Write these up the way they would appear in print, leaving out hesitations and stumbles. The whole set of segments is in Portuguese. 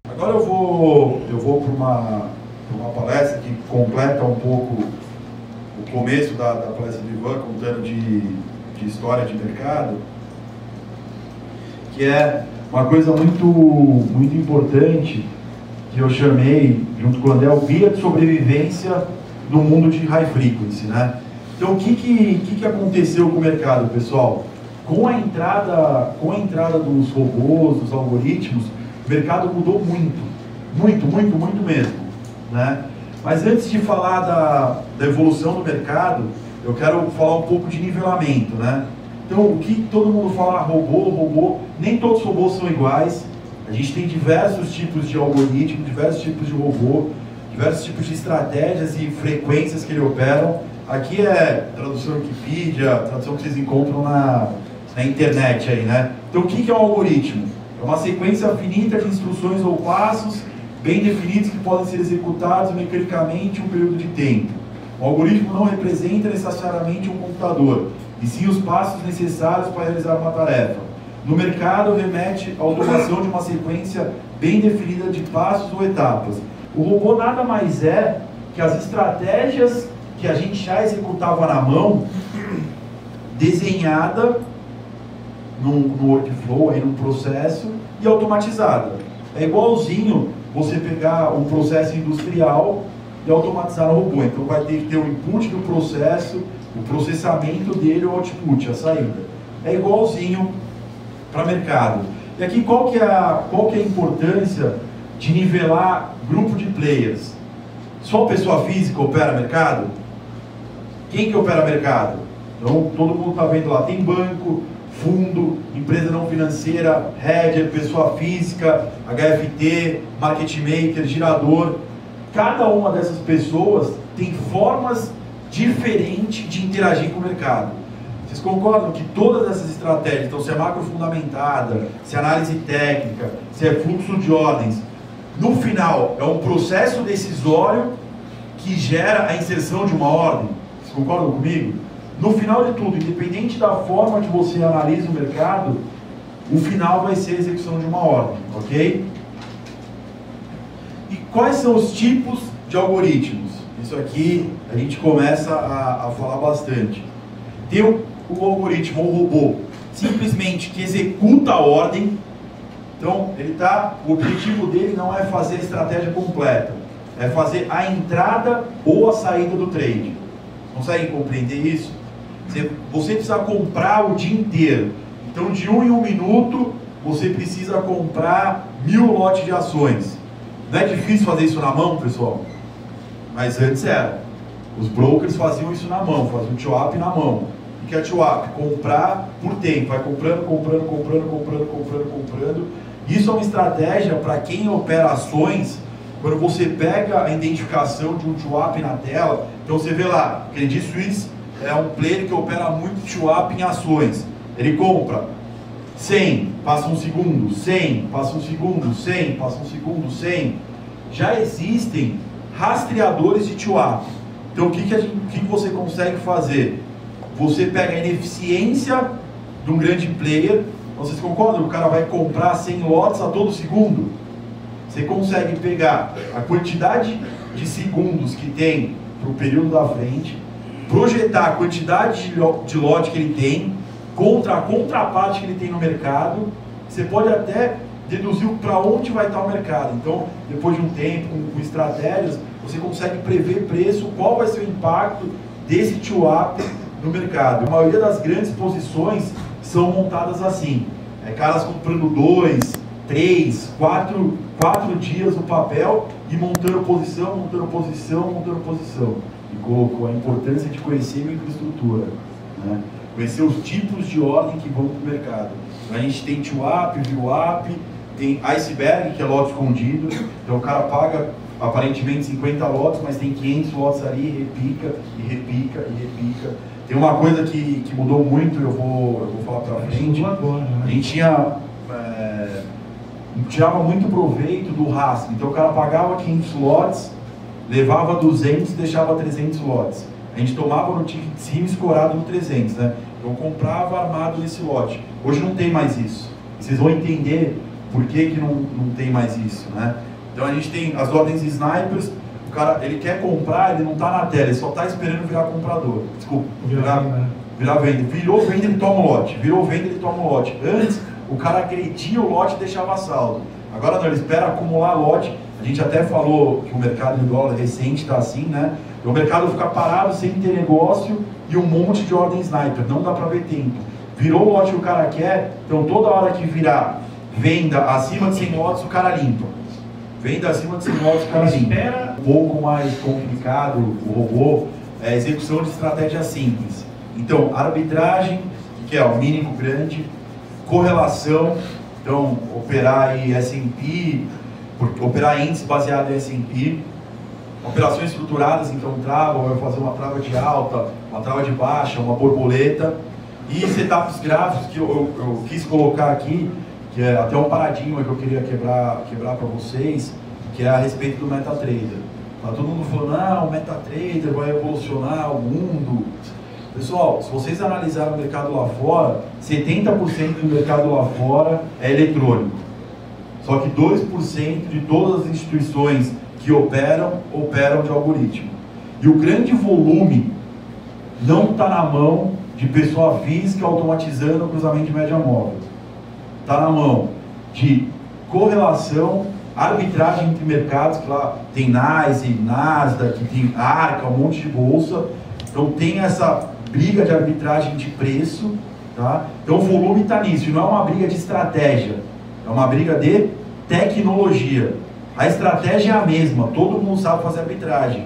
Agora eu vou para uma palestra que completa um pouco o começo da palestra do Ivan, contando de história de mercado, que é uma coisa muito importante que eu chamei, junto com o André, o guia de sobrevivência no mundo de high frequency, né? Então, o que aconteceu com o mercado, pessoal? Com a entrada dos robôs, dos algoritmos, o mercado mudou muito mesmo, né? Mas antes de falar da evolução do mercado, eu quero falar um pouco de nivelamento, né? Então, o que todo mundo fala, robô, nem todos os robôs são iguais. A gente tem diversos tipos de algoritmo, diversos tipos de robô, diversos tipos de estratégias e frequências que ele operam. Aqui é tradução Wikipedia, tradução que vocês encontram na internet aí, né? Então, o que é um algoritmo? É uma sequência finita de instruções ou passos bem definidos que podem ser executados mecanicamente em um período de tempo. O algoritmo não representa necessariamente um computador, e sim os passos necessários para realizar uma tarefa. No mercado, remete à automação de uma sequência bem definida de passos ou etapas. O robô nada mais é que as estratégias que a gente já executava na mão, desenhada num workflow, aí num processo, e automatizada. É igualzinho você pegar um processo industrial e automatizar no robô. Então vai ter que ter o input do processo, o processamento dele, o output, a saída. É igualzinho para mercado. E aqui qual que é a importância de nivelar grupo de players? Só pessoa física opera mercado? Quem que opera mercado? Então todo mundo está vendo lá, tem banco, fundo, empresa não financeira, hedger, pessoa física, HFT, market maker, girador. Cada uma dessas pessoas tem formas diferentes de interagir com o mercado. Vocês concordam que todas essas estratégias, então se é macro fundamentada, se é análise técnica, se é fluxo de ordens, no final é um processo decisório que gera a inserção de uma ordem? Vocês concordam comigo? No final de tudo, independente da forma que você analisa o mercado, o final vai ser a execução de uma ordem, ok? E quais são os tipos de algoritmos? Isso aqui a gente começa a falar bastante. Tem o algoritmo, o robô, simplesmente que executa a ordem. Então, o objetivo dele não é fazer a estratégia completa, é fazer a entrada ou a saída do trade. Conseguem compreender isso? Você precisa comprar o dia inteiro. Então, de 1 em 1 minuto, você precisa comprar 1000 lotes de ações. Não é difícil fazer isso na mão, pessoal? Mas antes era. Os brokers faziam isso na mão, faziam o TWAP na mão. O que é TWAP? Comprar por tempo. Vai comprando. Isso é uma estratégia para quem opera ações. Quando você pega a identificação de um TWAP na tela, então você vê lá, Credit Suisse é um player que opera muito TWAP em ações. Ele compra 100, passa um segundo, 100, passa um segundo, 100, passa um segundo, 100. Já existem rastreadores de TWAP. Então o que você consegue fazer? Você pega a ineficiência de um grande player. Vocês concordam que o cara vai comprar 100 lotes a todo segundo? Você consegue pegar a quantidade de segundos que tem para o período da frente, projetar a quantidade de lote que ele tem contra a contraparte que ele tem no mercado. Você pode até deduzir para onde vai estar o mercado. Então, depois de um tempo, com estratégias, você consegue prever preço, qual vai ser o impacto desse TWAP no mercado. A maioria das grandes posições são montadas assim. Caras comprando 2, 3, 4 dias no papel e montando posição. E colocou a importância de conhecer a microestrutura, né? Conhecer os tipos de ordem que vão para o mercado. A gente tem TWAP, VWAP, tem iceberg, que é lote escondido. Então o cara paga aparentemente 50 lotes, mas tem 500 lotes ali, repica. Tem uma coisa que mudou muito, eu vou falar para frente. Agora, né? A gente tirava muito proveito do rastro. Então o cara pagava 500 lotes, levava 200 e deixava 300 lotes. A gente tomava no ticket de cima escorado no 300, né? Então comprava armado nesse lote. Hoje não tem mais isso. Vocês vão entender por que não tem mais isso, né? Então a gente tem as ordens de snipers. O cara, ele quer comprar, ele não está na tela, ele só está esperando virar comprador. Desculpa, virar venda. Virou venda, ele toma o lote. Virou venda, ele toma o lote. Antes, o cara agredia o lote e deixava saldo. Agora não, ele espera acumular lote. A gente até falou que o mercado de dólar recente está assim, né? O mercado fica parado sem ter negócio e um monte de ordem sniper. Não dá para ver tempo. Virou o lote que o cara quer, então toda hora que virar venda acima de 100 lotes, o cara limpa. Venda acima de 100 lotes, o cara limpa. Um pouco mais complicado, o robô, é a execução de estratégia simples. Então, arbitragem, que é o mínimo grande, correlação, então operar aí S&P, operar índice baseado em S&P, operações estruturadas, então trava, vai fazer uma trava de alta, uma trava de baixa, uma borboleta, e setups gráficos que eu quis colocar aqui, que é até um paradigma que eu queria quebrar para vocês, que é a respeito do MetaTrader. Tá todo mundo falando, o MetaTrader vai evolucionar o mundo. Pessoal, se vocês analisarem o mercado lá fora, 70% do mercado lá fora é eletrônico. Só que 2% de todas as instituições que operam de algoritmo. E o grande volume não está na mão de pessoa física automatizando o cruzamento de média móvel. Está na mão de correlação, arbitragem entre mercados, que lá tem NYSE, Nasdaq, tem Arca, um monte de bolsa. Então tem essa briga de arbitragem de preço, tá? Então o volume está nisso, e não é uma briga de estratégia, é uma briga de tecnologia. A estratégia é a mesma, todo mundo sabe fazer arbitragem.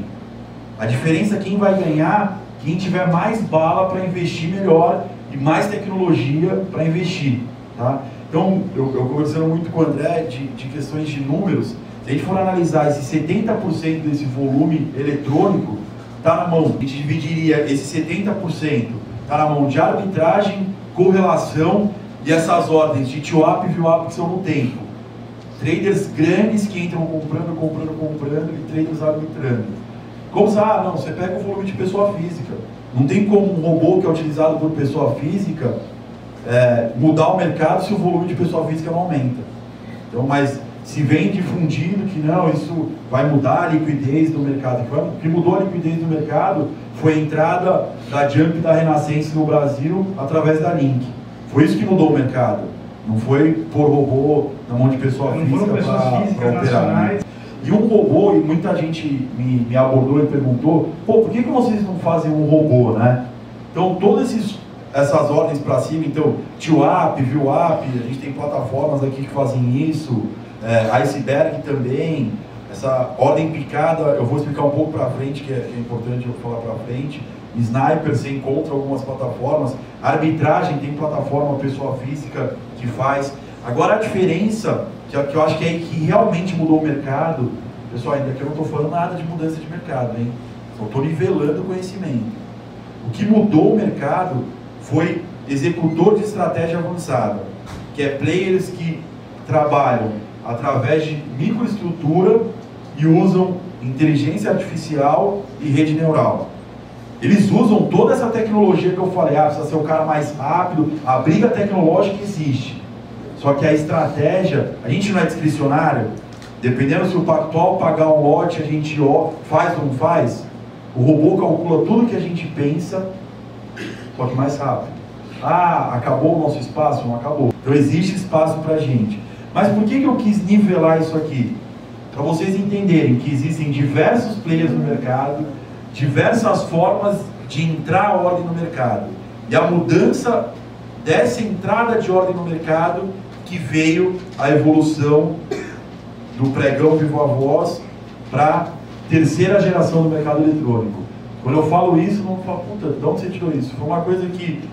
A diferença é quem vai ganhar, quem tiver mais bala para investir melhor e mais tecnologia para investir, tá? Então, eu conversando muito com o André de questões de números, se a gente for analisar esse 70% desse volume eletrônico, está na mão, a gente dividiria esse 70%, está na mão de arbitragem, correlação e essas ordens de TWAP e VWAP que são no tempo. Traders grandes que entram comprando e traders arbitrando. Como você, não, você pega o volume de pessoa física. Não tem como um robô que é utilizado por pessoa física mudar o mercado se o volume de pessoa física não aumenta. Então, mas se vem difundindo que não, isso vai mudar a liquidez do mercado. O que mudou a liquidez do mercado foi a entrada da Jump e da Renascença no Brasil através da Link. Foi isso que mudou o mercado. Não foi por robô na mão de pessoa física para operar. E um robô, e muita gente me abordou e perguntou, por que vocês não fazem um robô, né? Então, todas essas ordens para cima, então, TWAP, VWAP, a gente tem plataformas aqui que fazem isso, Iceberg também, essa ordem picada, eu vou explicar um pouco para frente, que é importante eu falar para frente. Sniper, você encontra algumas plataformas, arbitragem tem plataforma pessoa física que faz. Agora a diferença, que eu acho que é que realmente mudou o mercado, pessoal, ainda que eu não estou falando nada de mudança de mercado, hein? Só estou nivelando o conhecimento. O que mudou o mercado foi executor de estratégia avançada, que é players que trabalham através de microestrutura e usam inteligência artificial e rede neural. Eles usam toda essa tecnologia que eu falei, precisa ser o cara mais rápido, a briga tecnológica existe. Só que a estratégia, a gente não é discricionário, dependendo se o pactual pagar um lote, a gente faz ou não faz, o robô calcula tudo que a gente pensa, só que mais rápido. Acabou o nosso espaço? Não acabou. Então existe espaço para a gente. Mas por que eu quis nivelar isso aqui? Para vocês entenderem que existem diversos players no mercado, diversas formas de entrar a ordem no mercado. E a mudança dessa entrada de ordem no mercado que veio a evolução do pregão vivo a voz para a terceira geração do mercado eletrônico. Quando eu falo isso, não falo, puta, de onde você tirou isso? Foi uma coisa que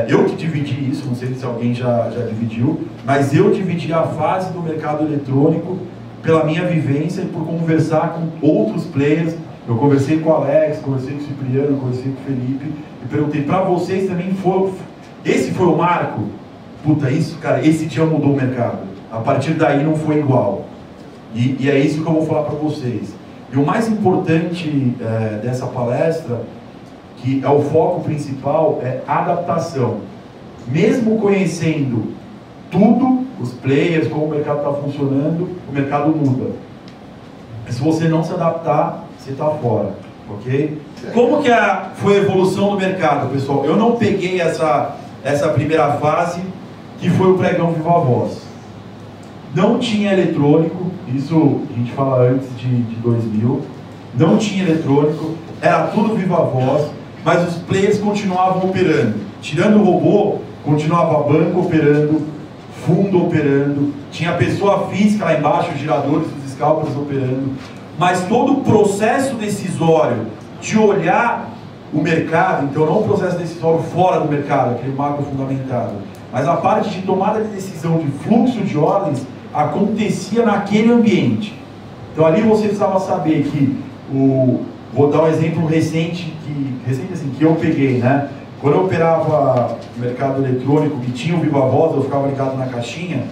eu que dividi isso, não sei se alguém já dividiu, mas eu dividi a fase do mercado eletrônico pela minha vivência e por conversar com outros players Eu conversei com o Alex, conversei com o Cipriano, conversei com o Felipe e perguntei, para vocês também esse foi o marco? Puta, isso, cara, esse dia mudou o mercado. A partir daí não foi igual. E é isso que eu vou falar para vocês. E o mais importante dessa palestra, que é o foco principal, é adaptação. Mesmo conhecendo tudo, os players, como o mercado está funcionando, o mercado muda. Se você não se adaptar, você está fora, ok? Como que foi a evolução do mercado, pessoal? Eu não peguei essa primeira fase, que foi o pregão Viva Voz. Não tinha eletrônico, isso a gente fala antes de 2000, não tinha eletrônico, era tudo Viva Voz, mas os players continuavam operando. Tirando o robô, continuava banco operando, fundo operando, tinha pessoa física lá embaixo, os giradores, os scalpers operando, mas todo o processo decisório de olhar o mercado, então não o processo decisório fora do mercado, aquele macro fundamentado, mas a parte de tomada de decisão, de fluxo de ordens, acontecia naquele ambiente. Então ali você precisava saber que, vou dar um exemplo recente assim, que eu peguei, né? Quando eu operava mercado eletrônico e tinha o Viva Voz, eu ficava ligado na caixinha,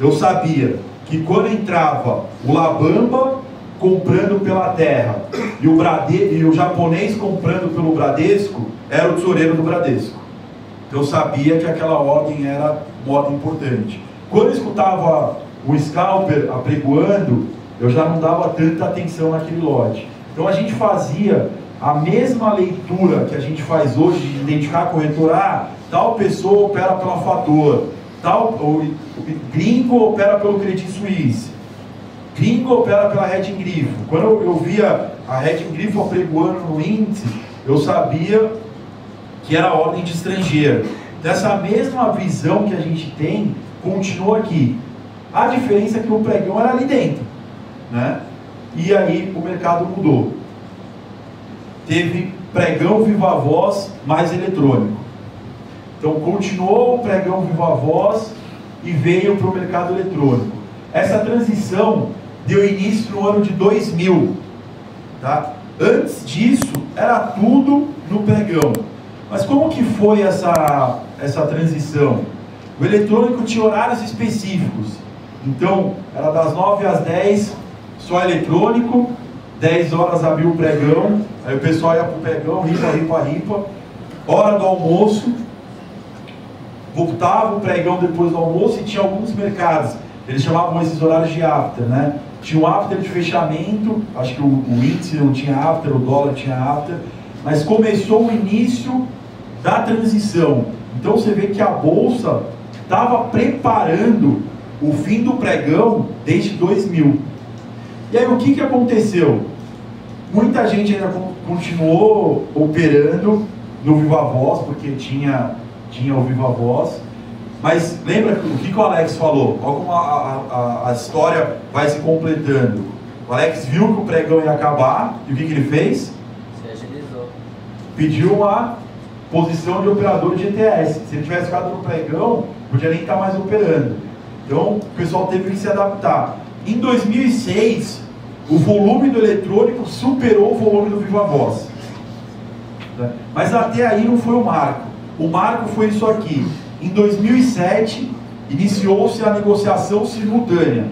eu sabia que quando entrava o Labamba comprando pela Terra e o japonês comprando pelo Bradesco, era o tesoureiro do Bradesco. Então eu sabia que aquela ordem era uma ordem importante. Quando eu escutava o scalper apregoando, eu já não dava tanta atenção naquele lote. Então a gente fazia a mesma leitura que a gente faz hoje de identificar a corretora, tal pessoa opera pela Fator, o gringo opera pelo Credit Suisse, gringo opera pela Red Grifo. Quando eu via a Red Grifo apregoando no índice, eu sabia que era ordem de estrangeiro. Então essa mesma visão que a gente tem continua aqui. A diferença é que o pregão era ali dentro, né? E aí o mercado mudou. Teve pregão Viva Voz mais eletrônico. Então continuou o pregão Viva Voz e veio para o mercado eletrônico. Essa transição deu início no ano de 2000. Tá? Antes disso, era tudo no pregão. Mas como que foi essa transição? O eletrônico tinha horários específicos. Então, era das 9 às 10, só eletrônico, 10 horas abriu o pregão, aí o pessoal ia para o pregão, ripa, hora do almoço, voltava o pregão depois do almoço e tinha alguns mercados, eles chamavam esses horários de after, né? Tinha o after de fechamento, acho que o índice não tinha after, o dólar tinha after, mas começou o início da transição. Então você vê que a Bolsa estava preparando o fim do pregão desde 2000. E aí o que aconteceu? Muita gente ainda continuou operando no Viva Voz, porque tinha o Viva Voz. Mas lembra o que o Alex falou? Olha como a história vai se completando. O Alex viu que o pregão ia acabar, e o que ele fez? Se agilizou. Pediu uma posição de operador de ETS. Se ele tivesse ficado no pregão, podia nem estar mais operando. Então o pessoal teve que se adaptar. Em 2006, o volume do eletrônico superou o volume do Viva Voz. Mas até aí não foi o marco. O marco foi isso aqui. Em 2007, iniciou-se a negociação simultânea,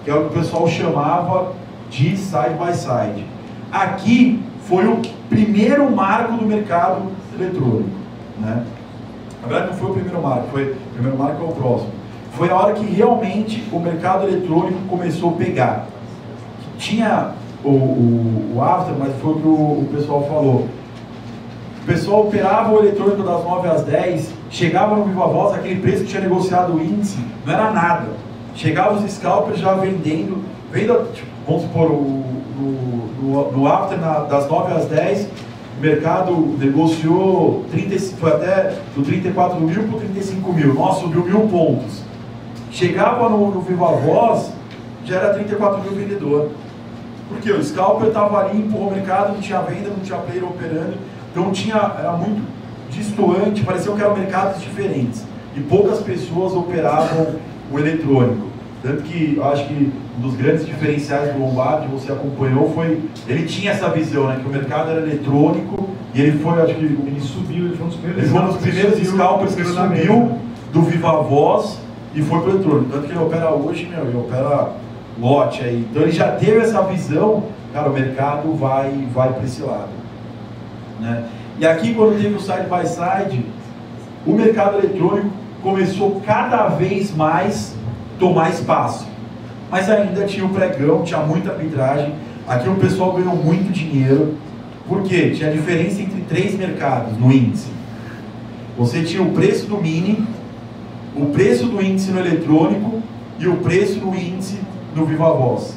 que é o que o pessoal chamava de side by side. Aqui foi o primeiro marco do mercado eletrônico, né? Na verdade não foi o primeiro marco, o primeiro marco é o próximo. Foi a hora que realmente o mercado eletrônico começou a pegar. Tinha o after, mas foi o que o pessoal falou. O pessoal operava o eletrônico das 9 às 10, chegava no Viva Voz, aquele preço que tinha negociado o índice, não era nada. Chegava os scalpers já vendendo, tipo, vamos supor, no after das 9 às 10, o mercado negociou, foi até do 34 mil para o 35 mil, nossa, subiu 1000 pontos. Chegava no Viva Voz, já era 34 mil vendedor. Porque o scalper estava ali, empurrou o mercado, não tinha venda, não tinha player operando. Então era muito distoante, parecia que eram mercados diferentes. E poucas pessoas operavam o eletrônico. Tanto que, acho que um dos grandes diferenciais do Lombardi, você acompanhou, foi, ele tinha essa visão, né, que o mercado era eletrônico, e ele foi, acho que, ele subiu, ele foi um dos primeiros scalpers que subiu do Viva Voz e foi para o eletrônico, tanto que ele opera hoje, meu, ele opera lote aí, então ele já teve essa visão, cara, o mercado vai para esse lado, né? E aqui, quando teve o side by side, o mercado eletrônico começou cada vez mais tomar espaço, mas ainda tinha o pregão, tinha muita arbitragem. Aqui o pessoal ganhou muito dinheiro, porque tinha diferença entre 3 mercados no índice. Você tinha o preço do mini, o preço do índice no eletrônico e o preço do índice no Viva Voz.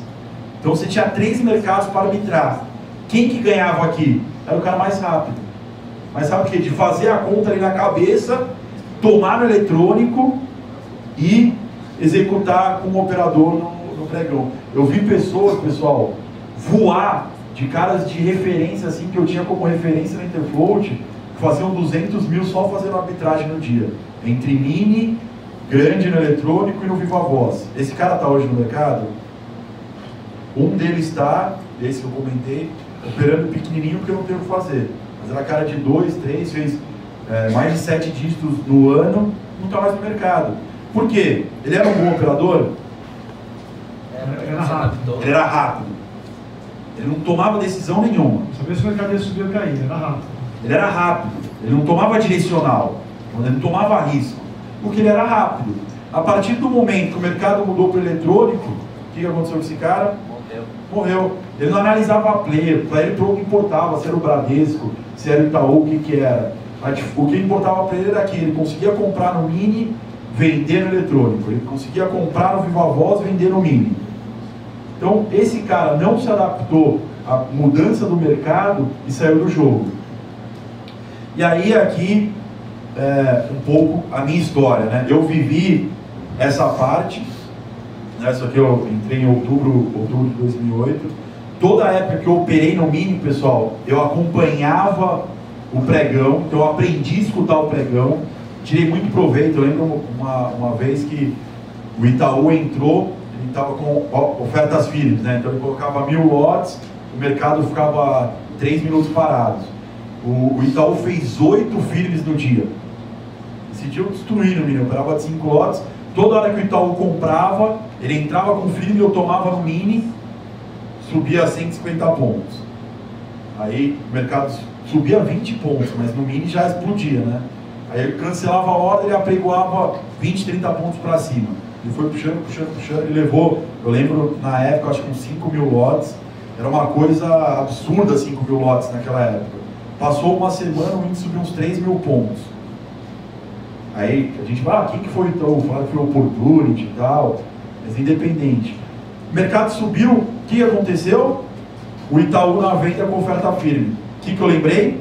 Então você tinha 3 mercados para arbitrar. Quem que ganhava aqui? Era o cara mais rápido. Mas sabe o que? De fazer a conta ali na cabeça, tomar no eletrônico e executar com o operador no pregão. Eu vi pessoas, pessoal, voar de caras de referência, assim, que eu tinha como referência na Interfloat, que faziam 200 mil só fazendo arbitragem no dia. Entre mini, grande no eletrônico e no Viva Voz. Esse cara está hoje no mercado? Um deles está, esse que eu comentei, operando pequenininho porque eu não tenho o que fazer. Mas era cara de 2, 3, fez mais de 7 dígitos no ano, não está mais no mercado. Por quê? Ele era um bom operador? Era rápido. Ele era rápido. Ele não tomava decisão nenhuma. Sabia se o mercado ia subir ou cair, era rápido. Ele era rápido. Ele não tomava direcional. Ele não tomava risco. Porque ele era rápido. A partir do momento que o mercado mudou para o eletrônico, o que aconteceu com esse cara? Morreu. Ele não analisava a player. Para ele pouco importava se era o Bradesco, se era o Itaú, o que era. O que importava para ele era que ele conseguia comprar no mini, vender no eletrônico. Ele conseguia comprar no Viva Voz, vender no mini. Então, esse cara não se adaptou à mudança do mercado e saiu do jogo. E aí, aqui, um pouco a minha história, né? Eu vivi essa parte, né? Isso aqui eu entrei em outubro de 2008. Toda a época que eu operei no mini, pessoal, eu acompanhava o pregão, então eu aprendi a escutar o pregão, tirei muito proveito. Eu lembro uma vez que o Itaú entrou, ele estava com ofertas firmes, né? Então ele colocava 1000 lotes, o mercado ficava 3 minutos parados. O Itaú fez 8 firmes no dia. Decidiu destruir no mini, operava de 5 lotes. Toda hora que o Itaú comprava, ele entrava com firme, eu tomava no mini, subia a 150 pontos. Aí o mercado subia 20 pontos, mas no mini já explodia, né? Aí ele cancelava a ordem, ele apregoava 20, 30 pontos para cima. Ele foi puxando, ele levou, eu lembro na época, acho que uns 5.000 lotes, era uma coisa absurda 5.000 lotes naquela época. Passou uma semana, o índice subiu uns 3.000 pontos. Aí a gente fala, quem que foi então? Falaram que foi Opportunity e tal, mas independente. O mercado subiu, o que aconteceu? O Itaú na venda com oferta firme. O que eu lembrei?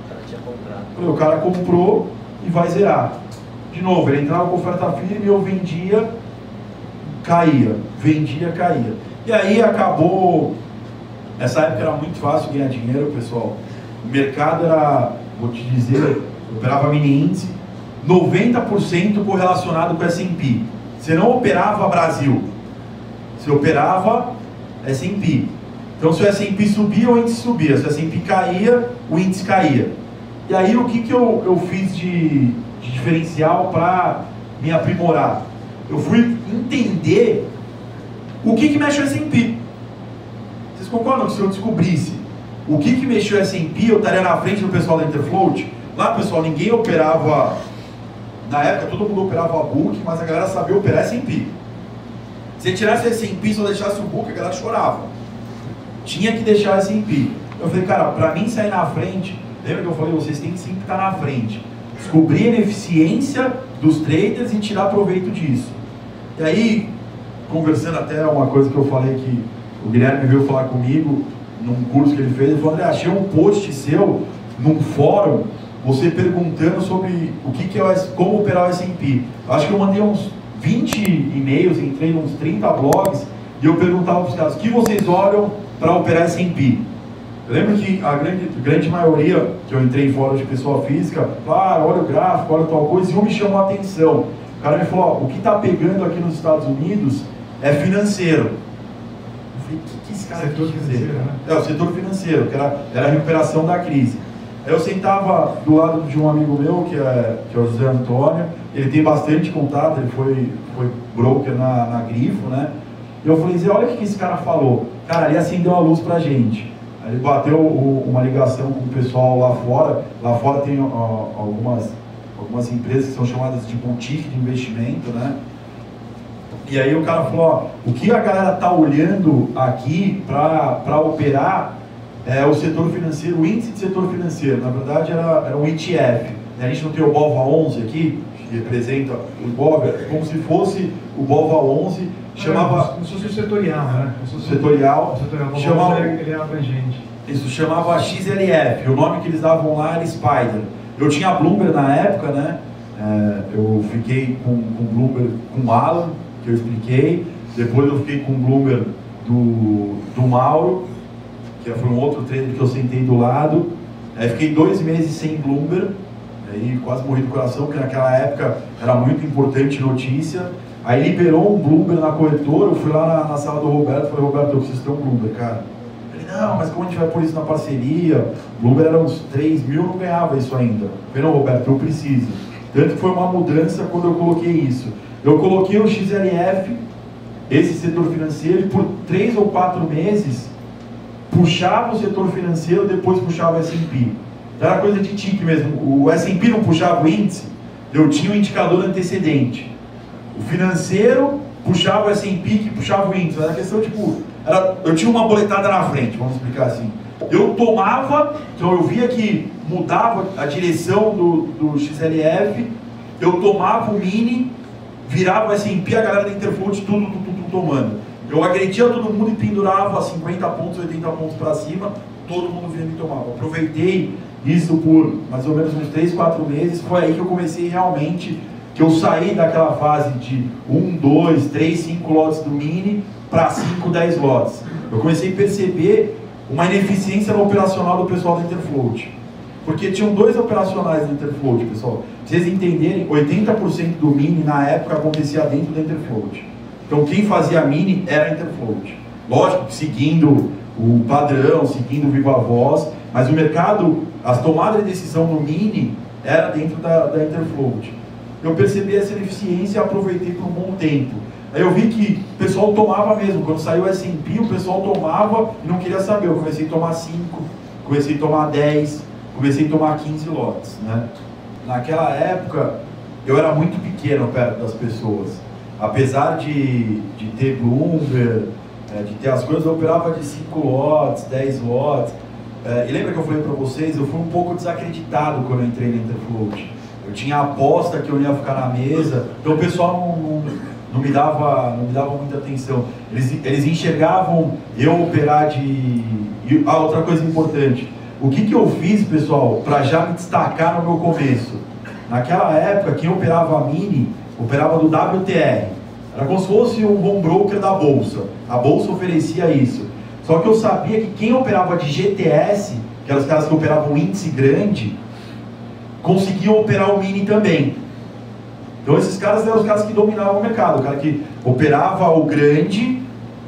O cara tinha comprado. O cara comprou e vai zerar. De novo, ele entrava com oferta firme, eu vendia, caía. Vendia, caía. E aí acabou. Essa época era muito fácil ganhar dinheiro, pessoal. O mercado era, vou te dizer, eu operava mini índice, 90% correlacionado com o S&P. Você não operava Brasil, você operava S&P. Então, se o S&P subia, o índice subia. Se o S&P caía, o índice caía. E aí, o que eu fiz de diferencial para me aprimorar? Eu fui entender o que mexe o S&P. Vocês concordam que se eu descobrisse o que mexeu o S&P, eu estaria na frente do pessoal da Interfloat? Lá, pessoal, ninguém operava... Na época, todo mundo operava a book, mas a galera sabia operar S&P. Se tirasse o S&P, só deixasse o book, a galera chorava. Tinha que deixar o S&P. Eu falei, cara, para mim sair na frente, lembra que eu falei, vocês têm que sempre estar na frente. Descobrir a ineficiência dos traders e tirar proveito disso. E aí, conversando até uma coisa que eu falei que o Guilherme veio falar comigo, num curso que ele fez, ele falou, André, achei um post seu, num fórum, você perguntando sobre o que é como operar o S&P. Acho que eu mandei uns 20 e-mails, entrei em uns 30 blogs, e eu perguntava para os caras, o que vocês olham para operar S&P? Eu lembro que a grande maioria, que eu entrei em fórum de pessoa física, olha o gráfico, olha tal coisa, e um me chamou a atenção. O cara me falou, o que está pegando aqui nos Estados Unidos é financeiro. falei, o que esse cara setor quis dizer? financeiro, né? É, o setor financeiro, que era a recuperação da crise. Eu sentava do lado de um amigo meu, que é o José Antônio, ele tem bastante contato, ele foi broker na Grifo, né? E eu falei, Zé, olha o que esse cara falou. Cara, ele acendeu a luz pra gente. Aí ele bateu uma ligação com o pessoal lá fora. Lá fora tem algumas empresas que são chamadas de boutique de investimento, né? E aí o cara falou, ó, o que a galera tá olhando aqui para operar é o setor financeiro, o índice de setor financeiro. Na verdade era um ETF. A gente não tem o BOVA 11 aqui, que representa o BOVA, como se fosse o BOVA 11, chamava... Como se fosse o setorial, né? Setorial. Chamava, ele é abrangente. Isso chamava XLF, o nome que eles davam lá era Spider. Eu tinha a Bloomberg na época, né? Eu fiquei com Bloomberg com o Alan, que eu expliquei. Depois eu fiquei com o Bloomberg do Mauro, que foi um outro trader que eu sentei do lado. Aí fiquei 2 meses sem Bloomberg, aí quase morri do coração, porque naquela época era muito importante notícia. Aí liberou um Bloomberg na corretora, eu fui lá na sala do Roberto e falei, Roberto, eu preciso ter um Bloomberg, cara. Ele, não, mas como a gente vai pôr isso na parceria? Bloomberg era uns 3 mil, eu não ganhava isso ainda. Eu falei, não, Roberto, eu preciso. Tanto que foi uma mudança quando eu coloquei isso. Eu coloquei o XLF, esse setor financeiro, e por 3 ou 4 meses, puxava o setor financeiro, depois puxava o S&P. Era coisa de tique mesmo. O S&P não puxava o índice, eu tinha um indicador antecedente. O financeiro puxava o S&P, que puxava o índice. Era questão, tipo, eu tinha uma boletada na frente, vamos explicar assim. Eu tomava, então eu via que mudava a direção do XLF, eu tomava o mini, virava o S&P, a galera da Interfloat, tudo tomando. Eu agredia todo mundo e pendurava 50 pontos, 80 pontos para cima, todo mundo vinha e tomava. Aproveitei isso por mais ou menos uns 3, 4 meses, foi aí que eu comecei realmente, que eu saí daquela fase de 1, 2, 3, 5 lotes do mini para 5, 10 lotes. Eu comecei a perceber uma ineficiência no operacional do pessoal da Interfloat. Porque tinham 2 operacionais da Interfloat, pessoal. Pra vocês entenderem, 80% do mini na época acontecia dentro da Interfloat. Então quem fazia mini era a Interfloat. Lógico que seguindo o padrão, seguindo o Viva Voz, mas o mercado, as tomadas de decisão no mini era dentro da Interfloat. Eu percebi essa ineficiência e aproveitei por um bom tempo. Aí eu vi que o pessoal tomava mesmo. Quando saiu o S&P, o pessoal tomava e não queria saber. Eu comecei a tomar 5, comecei a tomar 10, comecei a tomar 15 lotes, né? Naquela época, eu era muito pequeno perto das pessoas. Apesar de ter Bloomberg, de ter as coisas, eu operava de 5 lotes, 10 lotes. E lembra que eu falei para vocês, eu fui um pouco desacreditado quando eu entrei na Interfloat. Eu tinha a aposta que eu ia ficar na mesa, então o pessoal não me dava muita atenção. Eles enxergavam eu operar de... outra coisa importante. O que eu fiz, pessoal, para já me destacar no meu começo? Naquela época, quem operava mini, operava do WTR. Era como se fosse um home broker da Bolsa. A Bolsa oferecia isso. Só que eu sabia que quem operava de GTS, que eram os caras que operavam índice grande, conseguiam operar o mini também. Então esses caras eram os caras que dominavam o mercado. O cara que operava o grande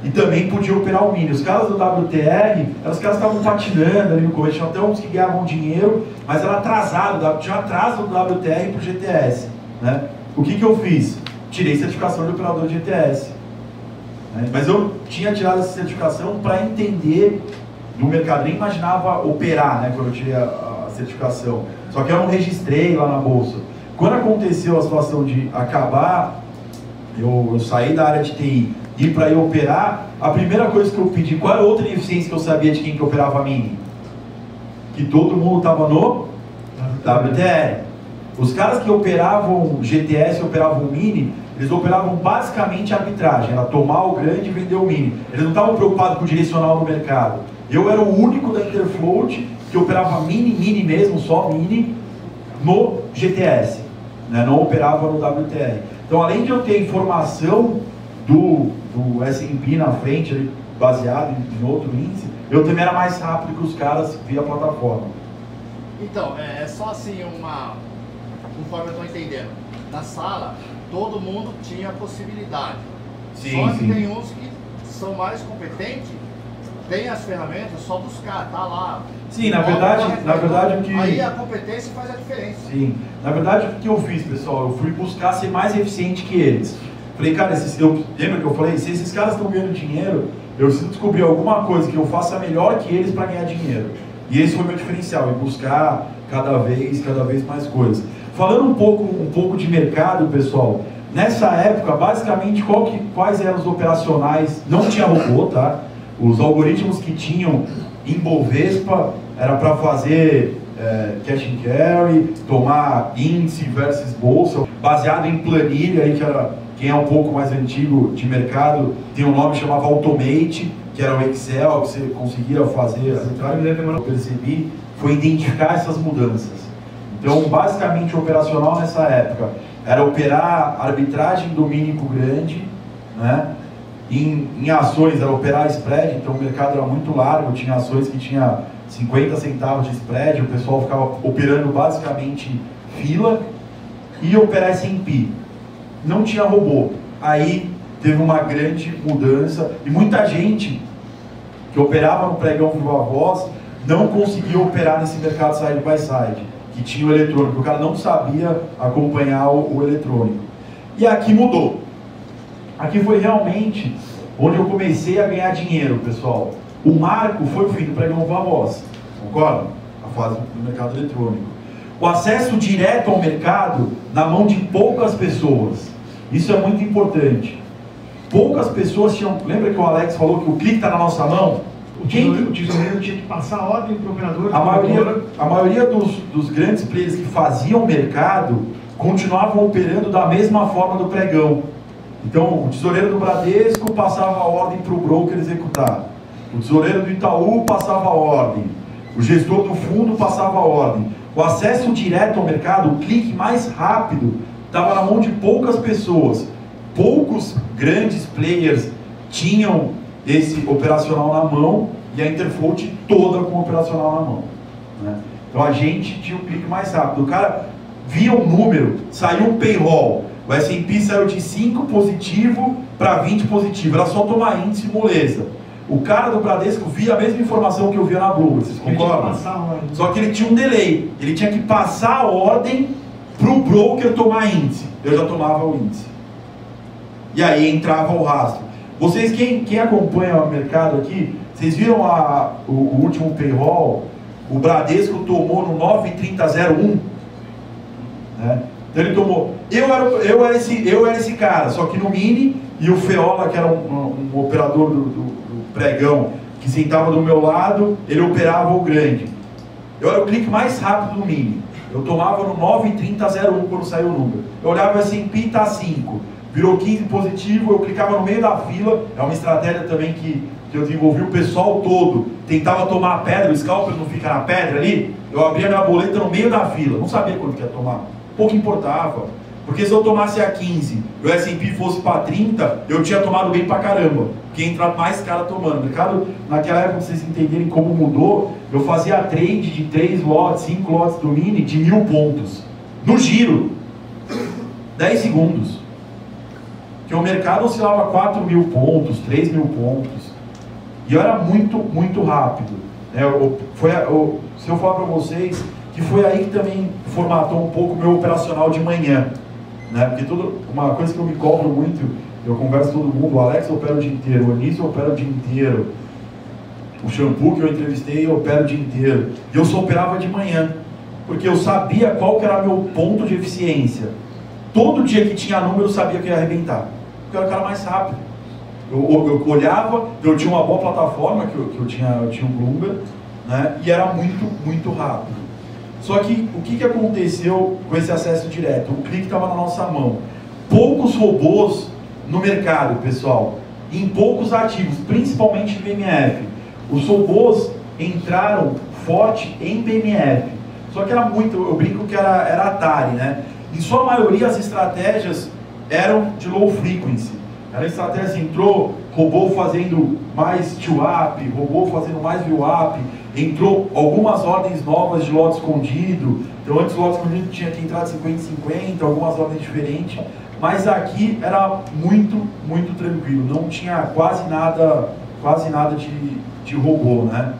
e também podia operar o mini. Os caras do WTR, eram os caras que estavam patinando ali no começo. Tinha até uns que ganhavam dinheiro, mas era atrasado. Tinha atraso do WTR para o GTS, né? O que eu fiz? Tirei certificação de operador de GTS. Né? Mas eu tinha tirado essa certificação para entender do mercado. Nem imaginava operar, né, quando eu tirei a certificação. Só que eu não registrei lá na Bolsa. Quando aconteceu a situação de acabar, eu saí da área de TI e para ir operar, a primeira coisa que eu pedi, qual era a outra ineficiência que eu sabia de quem que operava mini? Que todo mundo estava no WTR. Os caras que operavam GTS e operavam mini, eles operavam basicamente arbitragem, era tomar o grande e vender o mini. Eles não estavam preocupados com o direcional no mercado. Eu era o único da Interfloat que operava mini mesmo, só mini, no GTS, né? Não operava no WTR. Então, além de eu ter informação do S&P na frente, baseado em outro índice, eu também era mais rápido que os caras via plataforma. Então, é só assim conforme eu estou entendendo. Na sala, todo mundo tinha possibilidade. Sim, só que sim. tem uns que são mais competentes têm as ferramentas, só buscar, tá lá. Sim, na verdade o que... Aí a competência faz a diferença. Sim, na verdade o que eu fiz, pessoal, eu fui buscar ser mais eficiente que eles. Falei, cara, lembra que eu falei, se esses caras estão ganhando dinheiro, eu preciso descobrir alguma coisa que eu faça melhor que eles para ganhar dinheiro. E esse foi o meu diferencial, em buscar cada vez mais coisas. Falando um pouco de mercado, pessoal, nessa época, basicamente, quais eram os operacionais? Não tinha robô, tá? Os algoritmos que tinham em Bovespa era para fazer cash and carry, tomar índice versus bolsa, baseado em planilha, aí, que era, quem é um pouco mais antigo de mercado, tem um nome que chamava Automate, que era o Excel, que você conseguia fazer. Eu percebi, foi identificar essas mudanças. Então, basicamente, o operacional nessa época era operar arbitragem domínico grande, né? Em ações era operar spread, então o mercado era muito largo, tinha ações que tinha 50 centavos de spread, o pessoal ficava operando basicamente fila, e operar S&P. Não tinha robô. Aí teve uma grande mudança, e muita gente que operava no pregão viva voz não conseguia operar nesse mercado side by side, que tinha o eletrônico, o cara não sabia acompanhar o eletrônico. E aqui mudou. Aqui foi realmente onde eu comecei a ganhar dinheiro, pessoal. O marco foi o fim do pregão viva voz, concorda? A fase do mercado eletrônico. O acesso direto ao mercado na mão de poucas pessoas. Isso é muito importante. Poucas pessoas tinham... Lembra que o Alex falou que o clique está na nossa mão? O tesoureiro tinha que passar a ordem para o operador. A maioria dos grandes players que faziam mercado continuavam operando da mesma forma do pregão. Então, o tesoureiro do Bradesco passava a ordem para o broker executar. O tesoureiro do Itaú passava a ordem. O gestor do fundo passava a ordem. O acesso direto ao mercado, o clique mais rápido, estava na mão de poucas pessoas. Poucos grandes players tinham esse operacional na mão e a Interfold toda com o operacional na mão, né? Então a gente tinha o clique mais rápido. O cara via um número, saiu um payroll, o S&P saiu de 5 positivo para 20 positivo, era só tomar índice, moleza. O cara do Bradesco via a mesma informação que eu via na Bloomberg, vocês concordam? Só que ele tinha um delay, ele tinha que passar a ordem para o broker tomar índice. Eu já tomava o índice. E aí entrava o rastro. Vocês, quem acompanha o mercado aqui, vocês viram o último payroll? O Bradesco tomou no 9,3001, né? Então ele tomou. Eu era esse cara, só que no mini, e o Feola, que era um operador do pregão, que sentava do meu lado, ele operava o grande. Eu era o clique mais rápido do mini. Eu tomava no 9,3001 quando saiu o número. Eu olhava assim, S&P tá 5. Virou 15 positivo, eu clicava no meio da fila. É uma estratégia também que eu desenvolvi, o pessoal todo tentava tomar a pedra, o scalper não fica na pedra ali. Eu abria minha boleta no meio da fila, não sabia quanto que ia tomar. Pouco importava, porque se eu tomasse a 15 e o S&P fosse para 30, eu tinha tomado bem pra caramba, porque ia entrar mais cara tomando. O mercado, naquela época, pra vocês entenderem como mudou, eu fazia trade de 3 lotes, 5 lotes do mini de 1000 pontos, no giro, 10 segundos. Que o mercado oscilava 4.000 pontos, 3.000 pontos, e eu era muito rápido, né? Se eu falar para vocês que foi aí que também formatou um pouco o meu operacional de manhã, né? Porque uma coisa que eu me cobro muito, eu converso com todo mundo, o Alex opera o dia inteiro, o Anísio opera o dia inteiro, o Shampoo que eu entrevistei opera o dia inteiro, e eu só operava de manhã, porque eu sabia qual que era meu ponto de eficiência. Todo dia que tinha número eu sabia que ia arrebentar, porque eu era o cara mais rápido. Eu olhava, eu tinha uma boa plataforma, que eu tinha um Bloomberg, né? E era muito rápido. Só que o que aconteceu com esse acesso direto? O clique estava na nossa mão. Poucos robôs no mercado, pessoal, em poucos ativos, principalmente em BMF. Os robôs entraram forte em BMF. Só que era muito, eu brinco que era Atari, né? Em sua maioria as estratégias eram de low frequency. Era estratégia, entrou robô fazendo mais TWAP, robô fazendo mais VWAP, entrou algumas ordens novas de lote escondido. Então antes o lote escondido tinha que entrar de 50 em 50, algumas ordens diferentes. Mas aqui era muito, muito tranquilo, não tinha quase nada de robô, né?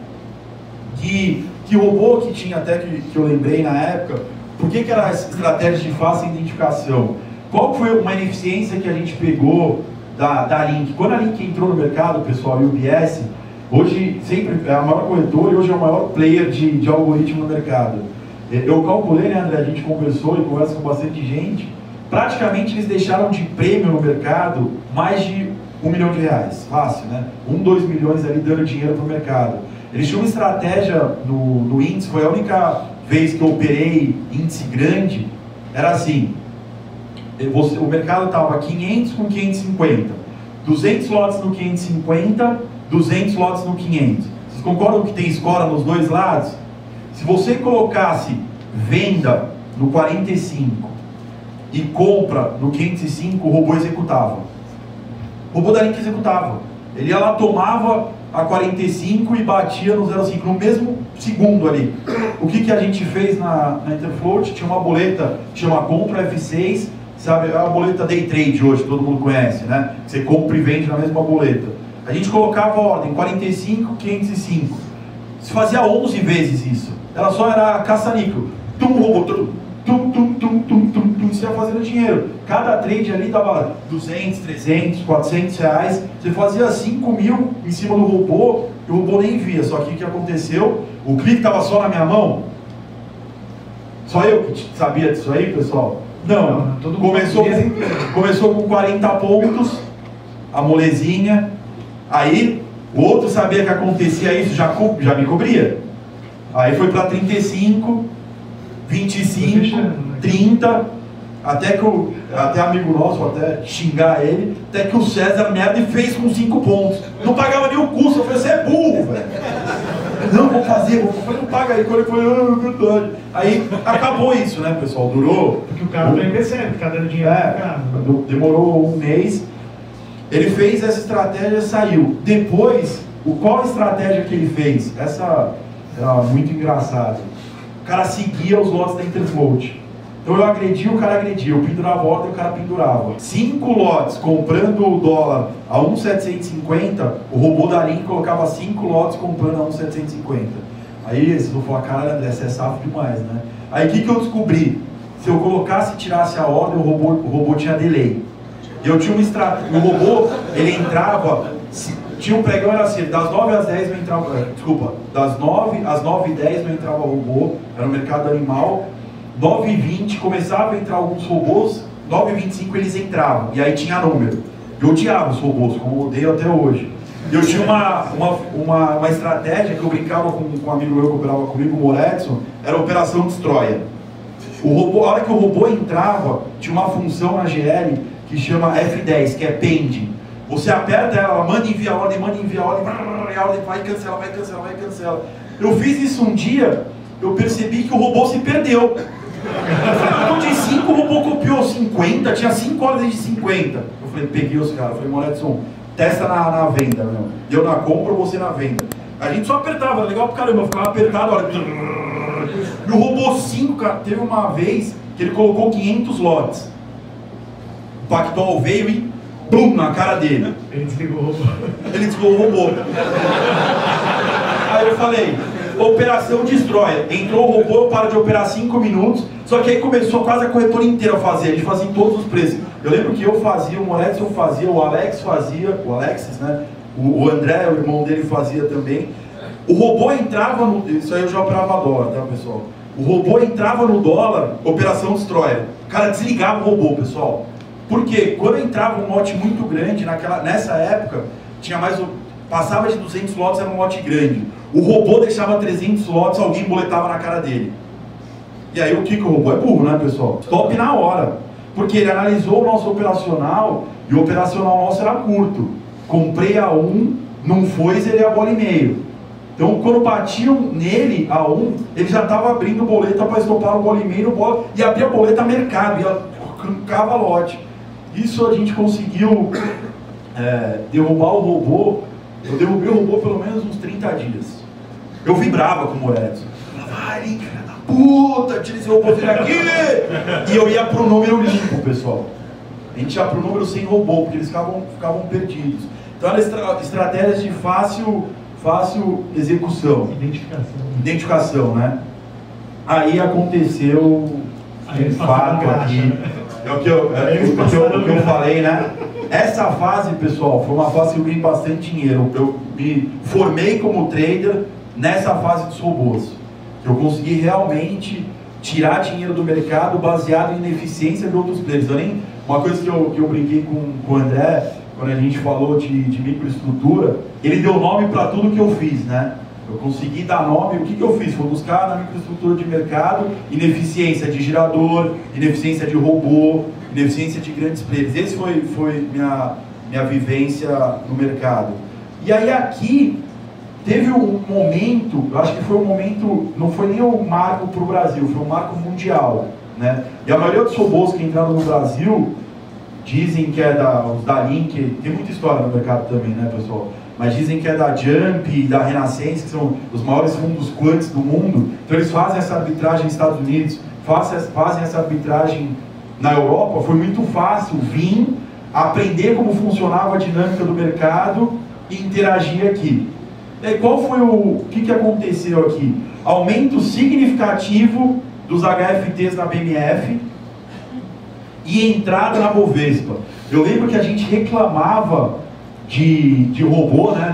Que robô que tinha até que eu lembrei na época, por que era estratégia de fácil identificação? Qual foi uma ineficiência que a gente pegou da Link? Quando a Link entrou no mercado, pessoal, e o UBS, hoje sempre é a maior corretora e hoje é o maior player de algoritmo no mercado. Eu calculei, né, André, a gente conversou e conversa com bastante gente, praticamente eles deixaram de prêmio no mercado mais de R$1 milhão, fácil, né? 2 milhões ali dando dinheiro para o mercado. Eles tinham uma estratégia no índice, foi a única vez que eu operei índice grande, era assim, o mercado estava 500 com 550, 200 lotes no 550, 200 lotes no 500. Vocês concordam que tem escola nos dois lados? Se você colocasse venda no 45 e compra no 505, o robô executava. O robô da Link executava. Ele ia lá, tomava a 45 e batia no 05 no mesmo segundo ali. O que a gente fez na Interfloat? Tinha uma boleta, chama Contra F6, sabe? É a boleta Day Trade hoje, todo mundo conhece, né? Você compra e vende na mesma boleta. A gente colocava a ordem 45, 505. Se fazia 11 vezes isso. Ela só era caça-níquel. Robô, você ia fazendo dinheiro. Cada trade ali dava 200, 300, 400 reais. Você fazia 5 mil em cima do robô e o robô nem via. Só que o que aconteceu? O clique estava só na minha mão. Só eu que sabia disso aí, pessoal? Não. Começou com 40 pontos, a molezinha. Aí o outro sabia que acontecia isso, já me cobria. Aí foi para 35, 25, 30, até amigo nosso, até xingar ele, até que o César merda e fez com 5 pontos. Não pagava nem o custo, eu falei, você é burro, velho. Não, vou fazer, não paga aí. Quando ele foi, verdade. Aí acabou isso, né, pessoal? Durou. Porque o cara também percebe, fica dando dinheiro pro cara. Demorou um mês. Ele fez essa estratégia, saiu. Depois, qual a estratégia que ele fez? Essa era muito engraçada. O cara seguia os lotes da Interfloat. Então eu agredi, o cara agredia. Eu pendurava a ordem, o cara pendurava. 5 lotes comprando o dólar a 1,750, o robô da Link colocava 5 lotes comprando a 1,750. Aí vocês vão falar, caralho, André, você é safo demais, né? Aí o que eu descobri? Se eu colocasse e tirasse a ordem, o robô tinha delay. Eu tinha uma estratégia, o robô, ele entrava, tinha um pregão, era assim, das 9 às 10 não entrava, das 9 às 9h10 não entrava robô, era no mercado animal, 9h20 começava a entrar alguns robôs, 9h25 eles entravam, e aí tinha número. Eu odiava os robôs, como eu odeio até hoje. Eu tinha uma estratégia que eu brincava com um amigo meu que operava comigo, o Moretson, era a Operação Destroyer. A hora que o robô entrava, tinha uma função na GL que chama F10, que é pending. Você aperta ela manda envia a ordem, e a ordem vai cancela. Eu fiz isso um dia, eu percebi que o robô se perdeu. Então de 5 o robô copiou 50, tinha 5 ordens de 50. Eu falei, peguei os caras, falei, Moretson, testa na venda, meu. Eu na compra, você na venda. A gente só apertava, era legal pro caramba, eu ficava apertado, olha. E o robô 5, cara, teve uma vez que ele colocou 500 lotes. O Pactual veio e bum, na cara dele. Ele desligou o robô. Ele desligou o robô. Aí eu falei, Operação Destroyer. Entrou o robô, eu paro de operar 5 minutos. Só que aí começou quase a corretora inteira a fazer. Eles faziam todos os preços. Eu lembro que eu fazia, o Moretson fazia, o Alex fazia, o Alexis, né? O André, o irmão dele, fazia também. O robô entrava no... Isso aí eu já operava dólar, tá, pessoal? O robô entrava no dólar, Operação Destroyer. O cara desligava o robô, pessoal. Por quê? Quando entrava um lote muito grande, nessa época, tinha mais... Passava de 200 lotes, era um lote grande. O robô deixava 300 lotes, alguém boletava na cara dele. E aí o que o robô é burro, né, pessoal? Stop na hora. Porque ele analisou o nosso operacional, e o operacional nosso era curto. Comprei a 1, não foi, zerei a bola e meio. Então, quando batiam nele a 1, ele já estava abrindo boleta para estopar o bola e meio e abria a boleta a mercado, e arrancava lote. Isso a gente conseguiu derrubar o robô. Eu derrubei o robô pelo menos uns 30 dias. Eu vibrava com o Moretson. Vai, Link, filha da puta, tira esse robô dele aqui! E eu ia pro número limpo, pessoal. A gente ia para o número sem robô, porque eles ficavam perdidos. Então eram estratégias de fácil execução. Identificação, né? Aí aconteceu um fato aqui. É o que eu falei, né? Essa fase, pessoal, foi uma fase que eu ganhei bastante dinheiro. Eu me formei como trader nessa fase dos robôs. Eu consegui realmente tirar dinheiro do mercado baseado em ineficiência de outros players. Uma coisa que eu brinquei com o André, quando a gente falou de microestrutura, ele deu nome para tudo que eu fiz, né? Eu consegui dar nome. O que eu fiz? Foi buscar na microestrutura de mercado ineficiência de gerador, ineficiência de robô, ineficiência de grandes players. Esse foi minha vivência no mercado. E aí aqui teve um momento, eu acho que foi um momento, não foi nem um marco para o Brasil, foi um marco mundial, né? E a maioria dos robôs que entraram no Brasil dizem que é os da Link, tem muita história no mercado também, né, pessoal? Mas dizem que é da Jump, da Renaissance, que são os maiores fundos quants do mundo. Então eles fazem essa arbitragem nos Estados Unidos, fazem essa arbitragem na Europa. Foi muito fácil vir, aprender como funcionava a dinâmica do mercado e interagir aqui. E aí, qual foi o que aconteceu aqui? Aumento significativo dos HFTs na BMF e entrada na Bovespa. Eu lembro que a gente reclamava de robô, né,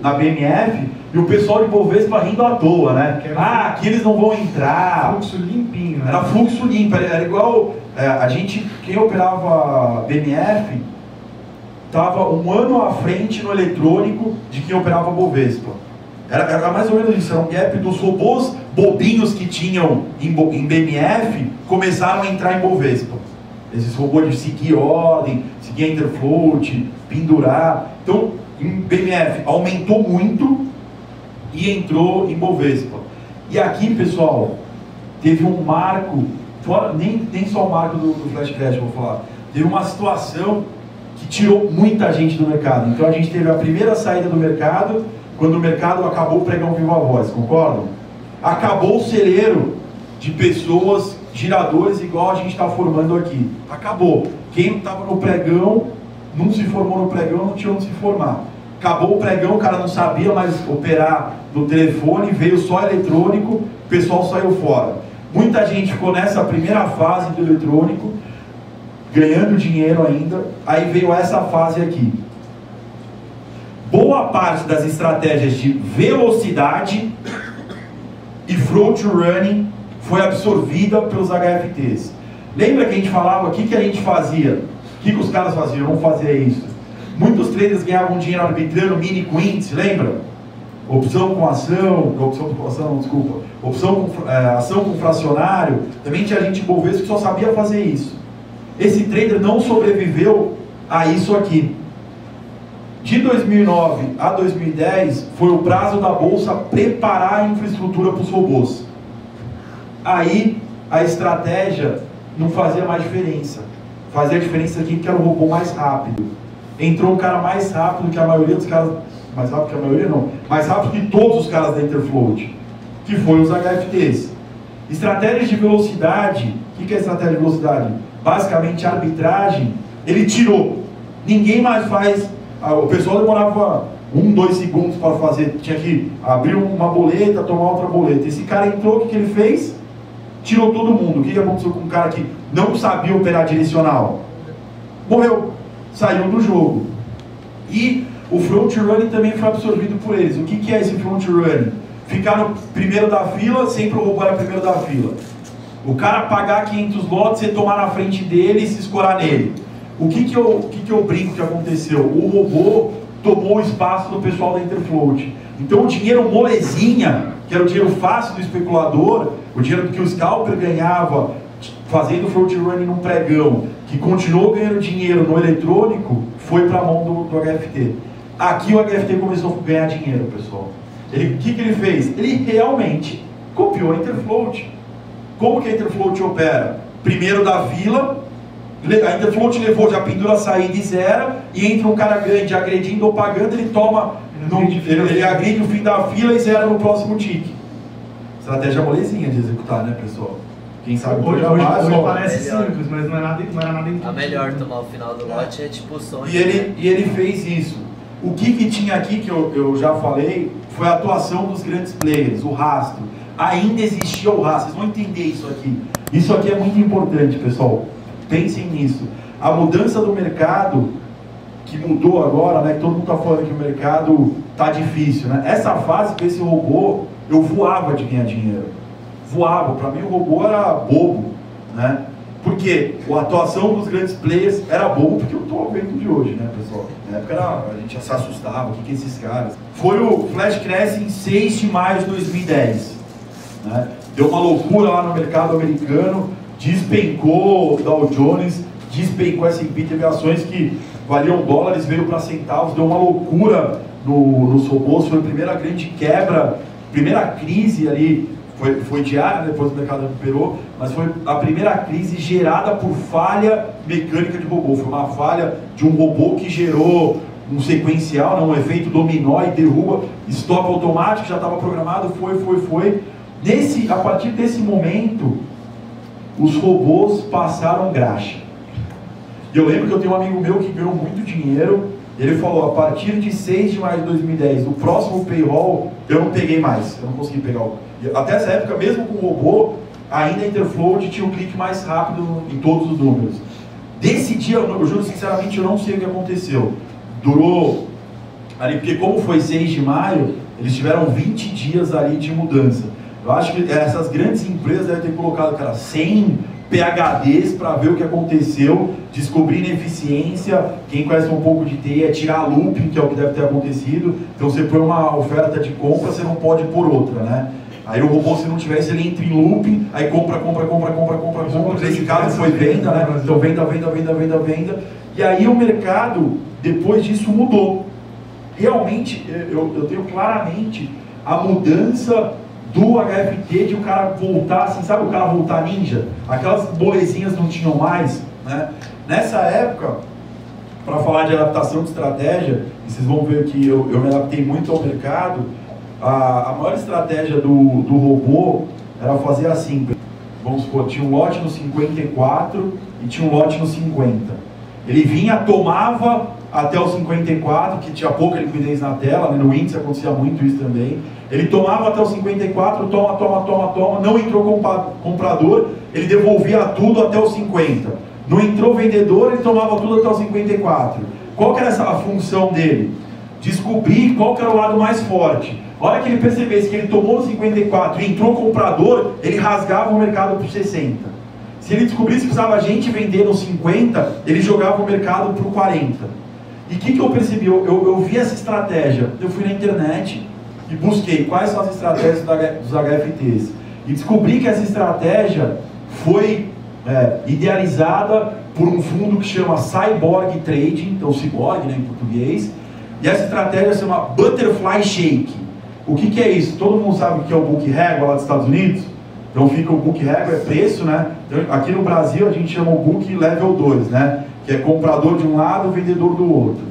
na BMF, e o pessoal de Bovespa rindo à toa, né? Aqui eles não vão entrar. Fluxo limpinho, né? Era fluxo limpo, era igual quem operava BMF estava um ano à frente no eletrônico de quem operava Bovespa. Era mais ou menos isso, era um gap dos robôs bobinhos que tinham em BMF, começaram a entrar em Bovespa. Esses robôs de seguir ordem, seguir Interfloat, pendurar. Então, em BMF aumentou muito e entrou em Bovespa. E aqui, pessoal, teve um marco, nem só o marco do Flash Crash, vou falar. Teve uma situação que tirou muita gente do mercado. Então a gente teve a primeira saída do mercado, quando o mercado acabou o pregão Viva Voz, concordam? Acabou o celeiro de pessoas, giradores, igual a gente está formando aqui. Acabou. Quem não estava no pregão, não se formou no pregão, não tinha onde se formar. Acabou o pregão, o cara não sabia mais operar no telefone, veio só eletrônico, o pessoal saiu fora. Muita gente ficou nessa primeira fase do eletrônico, ganhando dinheiro ainda, aí veio essa fase aqui. Boa parte das estratégias de velocidade e float running foi absorvida pelos HFTs. Lembra que a gente falava, o que a gente fazia? O que os caras faziam? Eu não fazia isso. Muitos traders ganhavam dinheiro arbitrando mini com índice, lembra? Opção com ação, ação com fracionário. Também tinha gente Bovespa que só sabia fazer isso. Esse trader não sobreviveu a isso aqui. De 2009 a 2010 foi o prazo da bolsa preparar a infraestrutura para os robôs. Aí a estratégia não fazia mais diferença. Fazia diferença aqui que era o robô mais rápido. Entrou um cara mais rápido que a maioria dos caras, mais rápido que a maioria não, mais rápido que todos os caras da Interfloat, que foi os HFTs. Estratégias de velocidade, o que é estratégia de velocidade? Basicamente arbitragem, ele tirou. Ninguém mais faz. O pessoal demorava 2 segundos para fazer, tinha que abrir uma boleta, tomar outra boleta. Esse cara entrou, o que ele fez? Tirou todo mundo. O que aconteceu com um cara que não sabia operar direcional? Morreu, saiu do jogo. E o front running também foi absorvido por eles. O que é esse front running? Ficar no primeiro da fila, sempre o robô era primeiro da fila. O cara pagar 500 lotes, você tomar na frente dele e se escorar nele. O que eu brinco que aconteceu? O robô tomou o espaço do pessoal da Interfloat. Então o dinheiro molezinha, que era o dinheiro fácil do especulador, o dinheiro que o scalper ganhava fazendo front running num pregão, que continuou ganhando dinheiro no eletrônico, foi para a mão do HFT. Aqui o HFT começou a ganhar dinheiro, pessoal. O que ele fez? Ele realmente copiou a Interfloat. Como que a Interfloat opera? Primeiro da fila, a Interfloat levou, já pendura a saída e zera, e entra um cara grande agredindo ou pagando, ele toma, ele agride o fim da fila e zera no próximo tique. Estratégia molezinha de executar, né, pessoal? Quem sabe Hoje parece melhor. simples, mas não era nada intuitivo. A melhor tomar o final do lote é tipo o sonho. E ele fez isso. O que tinha aqui, que eu já falei, foi a atuação dos grandes players, o rastro. Ainda existia o rastro, vocês vão entender isso aqui. Isso aqui é muito importante, pessoal. Pensem nisso. A mudança do mercado, que mudou agora, né? Que todo mundo está falando que o mercado tá difícil, né? Essa fase com esse robô, eu voava de ganhar dinheiro. Voava. Para mim o robô era bobo, né? Porque a atuação dos grandes players era bobo, porque eu estou vendo de hoje, né, pessoal? Na época a gente já se assustava, o que é esses caras? Foi o Flash Crash em 6 de maio de 2010. Né? Deu uma loucura lá no mercado americano, despencou o Dow Jones, despencou S&P, teve ações que valiam dólares, veio para centavos, deu uma loucura nos robôs, foi a primeira grande quebra, primeira crise ali, foi diária, depois o mercado recuperou, mas foi a primeira crise gerada por falha mecânica de robô. Foi uma falha de um robô que gerou um sequencial, um efeito dominó e derruba, stop automático, já estava programado, foi. A partir desse momento, os robôs passaram graxa. E eu lembro que eu tenho um amigo meu que ganhou muito dinheiro, ele falou, a partir de 6 de maio de 2010, o próximo payroll, eu não peguei mais, eu não consegui pegar até essa época, mesmo com o robô, ainda a Interfloat tinha um clique mais rápido em todos os números. Desse dia, eu juro sinceramente, eu não sei o que aconteceu. Durou ali, porque como foi 6 de maio, eles tiveram 20 dias ali de mudança. Eu acho que essas grandes empresas devem ter colocado, cara, 100 PhDs para ver o que aconteceu, descobrir ineficiência. Quem conhece um pouco de TI é tirar looping, que é o que deve ter acontecido. Então você põe uma oferta de compra, você não pode pôr outra, né? Aí o robô, se não tivesse, ele entra em looping, aí compra. Nesse caso foi venda, né? Então venda. E aí o mercado, depois disso, mudou. Realmente, eu tenho claramente a mudança do HFT, de o cara voltar, assim, sabe o cara voltar ninja? Aquelas bolezinhas não tinham mais, né? Nessa época, para falar de adaptação de estratégia, e vocês vão ver que eu me adaptei muito ao mercado. A maior estratégia do robô era fazer assim, vamos supor, tinha um lote no 54 e tinha um lote no 50. Ele vinha, tomava até o 54, que tinha pouca liquidez na tela, né? No índice acontecia muito isso também. Ele tomava até o 54, toma, não entrou comprador, ele devolvia tudo até o 50. Não entrou vendedor, ele tomava tudo até o 54. Qual que era a função dele? Descobrir qual que era o lado mais forte. A hora que ele percebesse que ele tomou no 54 e entrou comprador, ele rasgava o mercado para o 60. Se ele descobrisse que precisava gente vender no 50, ele jogava o mercado para o 40. E o que eu percebi? Eu vi essa estratégia. Eu fui na internet e busquei quais são as estratégias dos HFTs. E descobri que essa estratégia foi idealizada por um fundo que chama Cyborg Trading, então Cyborg, né, em português. E essa estratégia se chama Butterfly Shake. O que é isso? Todo mundo sabe o que é o book régua lá dos Estados Unidos? Então fica o book régua, é preço, né? Então, aqui no Brasil a gente chama o book level 2, né? Que é comprador de um lado, vendedor do outro.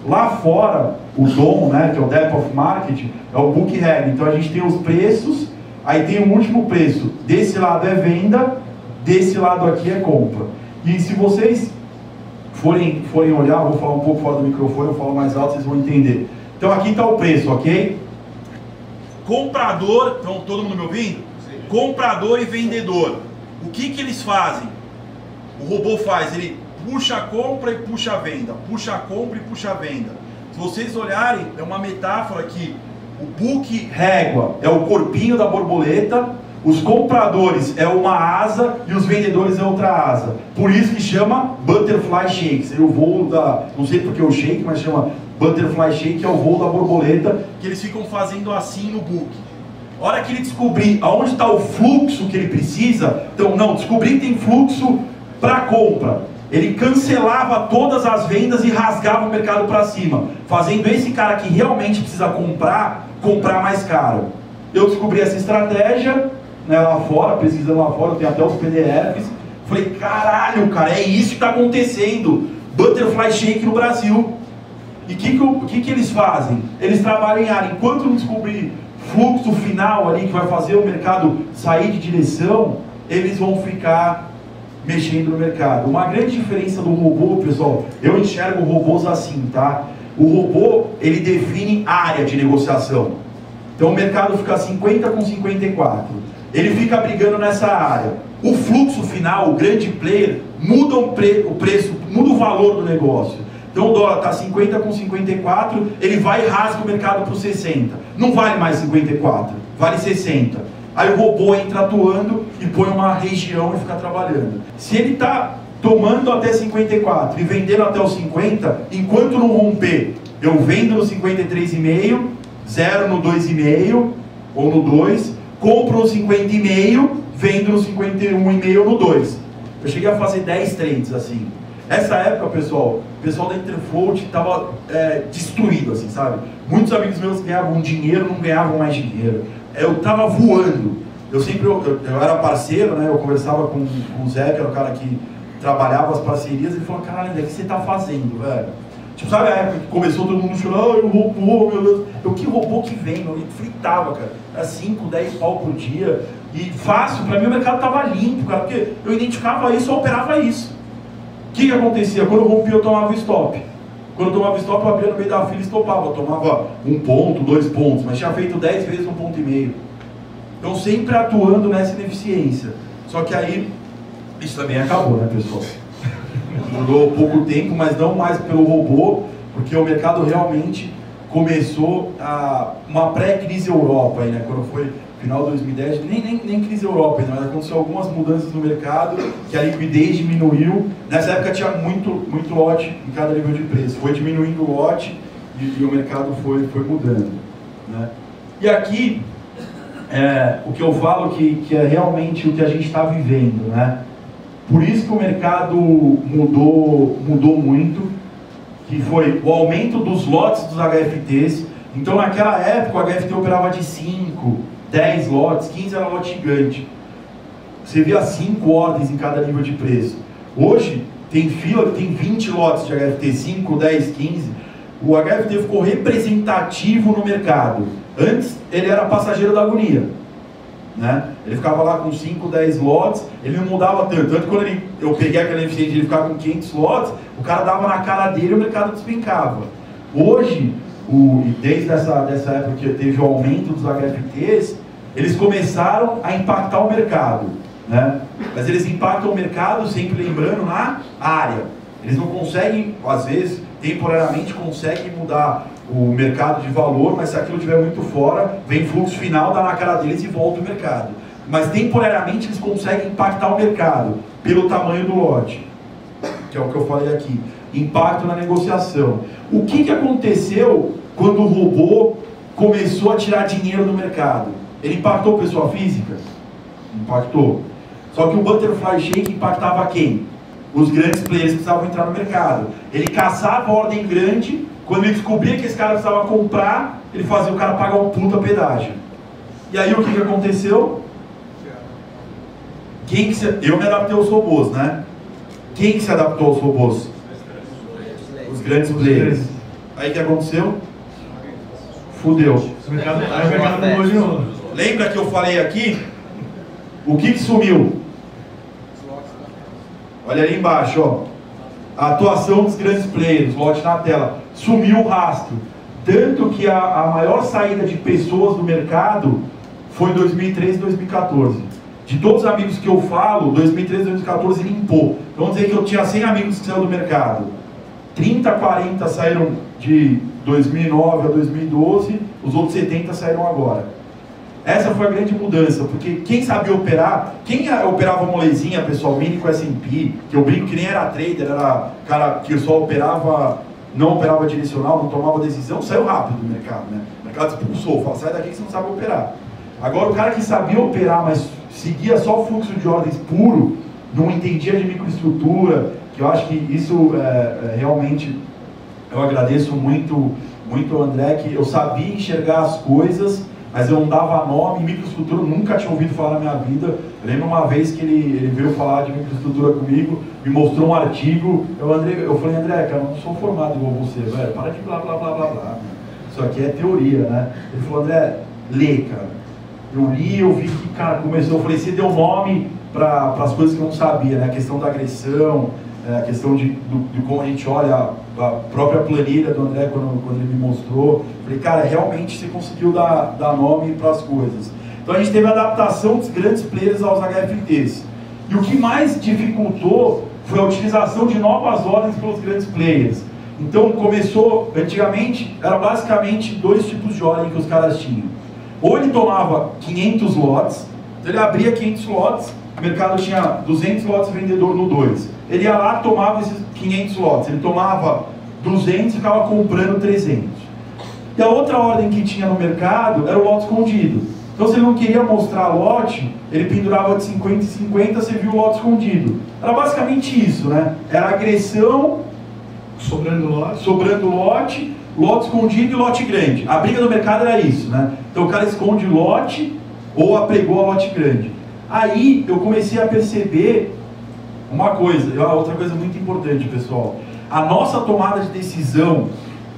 Lá fora, o DOM, né? Que é o Depth of Market, é o book régua. Então a gente tem os preços, aí tem o último preço. Desse lado é venda, desse lado aqui é compra. E se vocês forem olhar, eu vou falar um pouco fora do microfone, eu falo mais alto, vocês vão entender. Então aqui está o preço, ok? Comprador, então todo mundo me ouvindo? Sim. Comprador e vendedor. O que eles fazem? O robô faz, ele puxa a compra e puxa a venda, puxa a compra e puxa a venda. Se vocês olharem, é uma metáfora que o book régua é o corpinho da borboleta, os compradores é uma asa e os vendedores é outra asa. Por isso que chama Butterfly Shake. Seria o voo não sei porque o shake, mas chama Butterfly Shake, é o voo da borboleta, que eles ficam fazendo assim no book. A hora que ele descobrir aonde está o fluxo que ele precisa, então descobrir que tem fluxo para compra, ele cancelava todas as vendas e rasgava o mercado para cima, fazendo esse cara que realmente precisa comprar mais caro. Eu descobri essa estratégia, né, lá fora, pesquisando lá fora, eu tenho até os PDFs, falei, caralho, cara, é isso que está acontecendo, Butterfly Shake no Brasil. E o que eles fazem? Eles trabalham em área, enquanto não descobrir fluxo final ali, que vai fazer o mercado sair de direção, eles vão ficar mexendo no mercado. Uma grande diferença do robô, pessoal, eu enxergo robôs assim, tá? O robô, ele define área de negociação. Então o mercado fica 50 com 54. Ele fica brigando nessa área. O fluxo final, o grande player, muda o preço, muda o valor do negócio. Então o dólar está 50 com 54, ele vai e rasga o mercado para os 60. Não vale mais 54, vale 60. Aí o robô entra atuando e põe uma região e fica trabalhando. Se ele está tomando até 54 e vendendo até os 50, enquanto não romper, eu vendo no 53,5, zero no 2,5 ou no 2, compro no 50,5, vendo no 51,5 ou no 2. Eu cheguei a fazer 10 trades assim. Essa época, pessoal, o pessoal da Interfold estava destruído, assim, sabe? Muitos amigos meus ganhavam dinheiro, não ganhavam mais dinheiro. Eu estava voando. Eu era parceiro, né? Eu conversava com o Zé, que era o cara que trabalhava as parcerias, e ele falou, caralho, o que você está fazendo, velho? Tipo, sabe a época que começou todo mundo chorando, o robô, meu Deus. Que robô que vem, meu? Ele fritava, cara. Era 5, 10 pau por dia. E fácil, pra mim o mercado tava limpo, cara, porque eu identificava isso, eu operava isso. O que acontecia? Quando eu rompia, eu tomava stop. Quando eu tomava stop, eu abria no meio da fila e estopava. Eu tomava 1 ponto, 2 pontos, mas tinha feito 10 vezes 1,5 ponto. Então, sempre atuando nessa ineficiência. Só que aí, isso também acabou, né, pessoal? Durou pouco tempo, mas não mais pelo robô, porque o mercado realmente começou uma pré-crise Europa, aí, né? Quando foi final de 2010, nem crise Europa ainda, mas aconteceu algumas mudanças no mercado, que a liquidez diminuiu. Nessa época tinha muito lote em cada nível de preço, foi diminuindo o lote e o mercado foi mudando, né? E aqui, o que eu falo que é realmente o que a gente está vivendo, né? Por isso que o mercado mudou muito, que foi o aumento dos lotes dos HFTs. Então naquela época o HFT operava de 5, 10 lotes, 15 era lote gigante. Você via 5 ordens em cada nível de preço. Hoje tem fila que tem 20 lotes de HFT, 5, 10, 15. O HFT ficou representativo no mercado. Antes ele era passageiro da agonia, né? Ele ficava lá com 5, 10 lotes, ele não mudava tanto. Tanto que quando eu peguei aquela eficiência de ele ficar com 500 lotes, o cara dava na cara dele e o mercado despencava. Hoje, desde essa época que teve o aumento dos HFTs, eles começaram a impactar o mercado, né? Mas eles impactam o mercado sempre lembrando na área. Eles não conseguem, às vezes, temporariamente conseguem mudar o mercado de valor, mas se aquilo estiver muito fora, vem fluxo final, dá na cara deles e volta o mercado. Mas temporariamente eles conseguem impactar o mercado pelo tamanho do lote, que é o que eu falei aqui. Impacto na negociação. O que aconteceu quando o robô começou a tirar dinheiro do mercado? Ele impactou pessoa física? Impactou. Só que o Butterfly Shake impactava quem? Os grandes players que precisavam entrar no mercado. Ele caçava a ordem grande. Quando ele descobria que esse cara precisava comprar, ele fazia o cara pagar um puta pedágio. E aí o que aconteceu? Eu me adaptei aos robôs, né? Quem que se adaptou aos robôs? Os grandes players. Aí o que aconteceu? Fudeu. O mercado mudou de novo. Lembra que eu falei aqui? O que sumiu? Olha ali embaixo, ó. A atuação dos grandes players, lote na tela. Sumiu o rastro. Tanto que a maior saída de pessoas do mercado foi em 2013 e 2014. De todos os amigos que eu falo, 2013 e 2014 limpou. Então vamos dizer que eu tinha 100 amigos que saíram do mercado. 30, 40 saíram de 2009 a 2012, os outros 70 saíram agora. Essa foi a grande mudança, porque quem sabia operar, quem operava molezinha, pessoal, mini com S&P, que eu brinco que nem era trader, era cara que só operava, não operava direcional, não tomava decisão, saiu rápido do mercado, né? O mercado expulsou, fala, sai daqui que você não sabe operar. Agora o cara que sabia operar, mas seguia só o fluxo de ordens puro, não entendia de microestrutura, que eu acho que isso realmente, eu agradeço muito ao André, que eu sabia enxergar as coisas, mas eu não dava nome, microestrutura eu nunca tinha ouvido falar na minha vida. Eu lembro uma vez que ele veio falar de microestrutura comigo, me mostrou um artigo, eu falei, André, cara, eu não sou formado igual você, velho, para de blá blá blá blá blá. Isso aqui é teoria, né? Ele falou, André, lê, cara. eu li, eu vi que, cara, começou, eu falei, você deu nome para as coisas que eu não sabia, né? A questão da agressão, a questão de como a gente olha a própria planilha do André quando ele me mostrou. Falei, cara, realmente você conseguiu dar nome para as coisas. Então a gente teve a adaptação dos grandes players aos HFTs. E o que mais dificultou foi a utilização de novas ordens pelos grandes players. Então começou, antigamente, era basicamente 2 tipos de ordem que os caras tinham. Ou ele tomava 500 lotes, então ele abria 500 lotes, o mercado tinha 200 lotes vendedor no 2. Ele ia lá, tomava esses 500 lotes, ele tomava 200 e ficava comprando 300. E a outra ordem que tinha no mercado era o lote escondido. Então se ele não queria mostrar lote, ele pendurava de 50 em 50, você viu o lote escondido. Era basicamente isso, né? Era agressão, sobrando lote, lote escondido e lote grande. A briga do mercado era isso, né? Então o cara esconde lote ou apregou a lote grande. Aí eu comecei a perceber uma coisa, outra coisa muito importante, pessoal. A nossa tomada de decisão,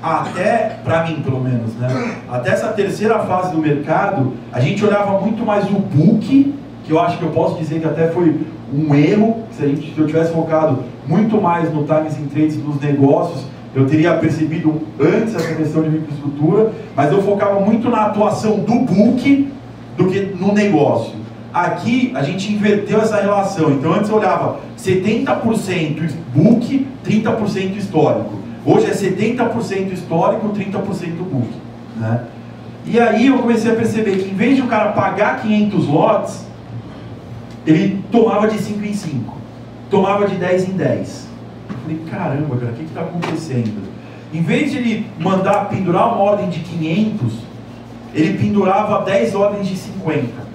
até, para mim pelo menos, né? Até essa terceira fase do mercado, a gente olhava muito mais o book, que eu acho que eu posso dizer que até foi um erro. Se eu tivesse focado muito mais no times and trades, nos negócios, eu teria percebido antes essa questão de microestrutura, mas eu focava muito na atuação do book do que no negócio. Aqui a gente inverteu essa relação, então antes eu olhava 70% book, 30% histórico. Hoje é 70% histórico, 30% book, né? E aí eu comecei a perceber que em vez de o cara pagar 500 lotes, ele tomava de 5 em 5, tomava de 10 em 10. Eu falei, caramba, cara, o que está acontecendo? Em vez de ele mandar pendurar uma ordem de 500, ele pendurava 10 ordens de 50.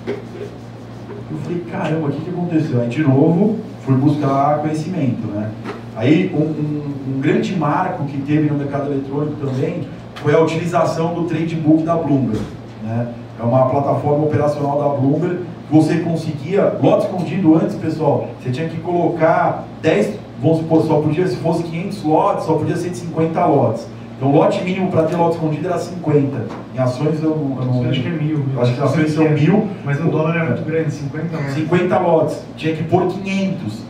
Eu falei, caramba, o que aconteceu? Aí de novo, fui buscar conhecimento, né? Aí um grande marco que teve no mercado eletrônico também foi a utilização do Trade Book da Bloomberg, né? É uma plataforma operacional da Bloomberg que você conseguia, lote escondido antes, pessoal, você tinha que colocar 10, vamos supor, só podia, se fosse 500 lotes, só podia ser de 50 lotes. Então o lote mínimo para ter lote escondido era 50. Em ações eu não acho que é 1000. Acho que as ações são 1000. Mas o dólar é muito grande, 50 lotes. 50 lotes. Tinha que pôr 500.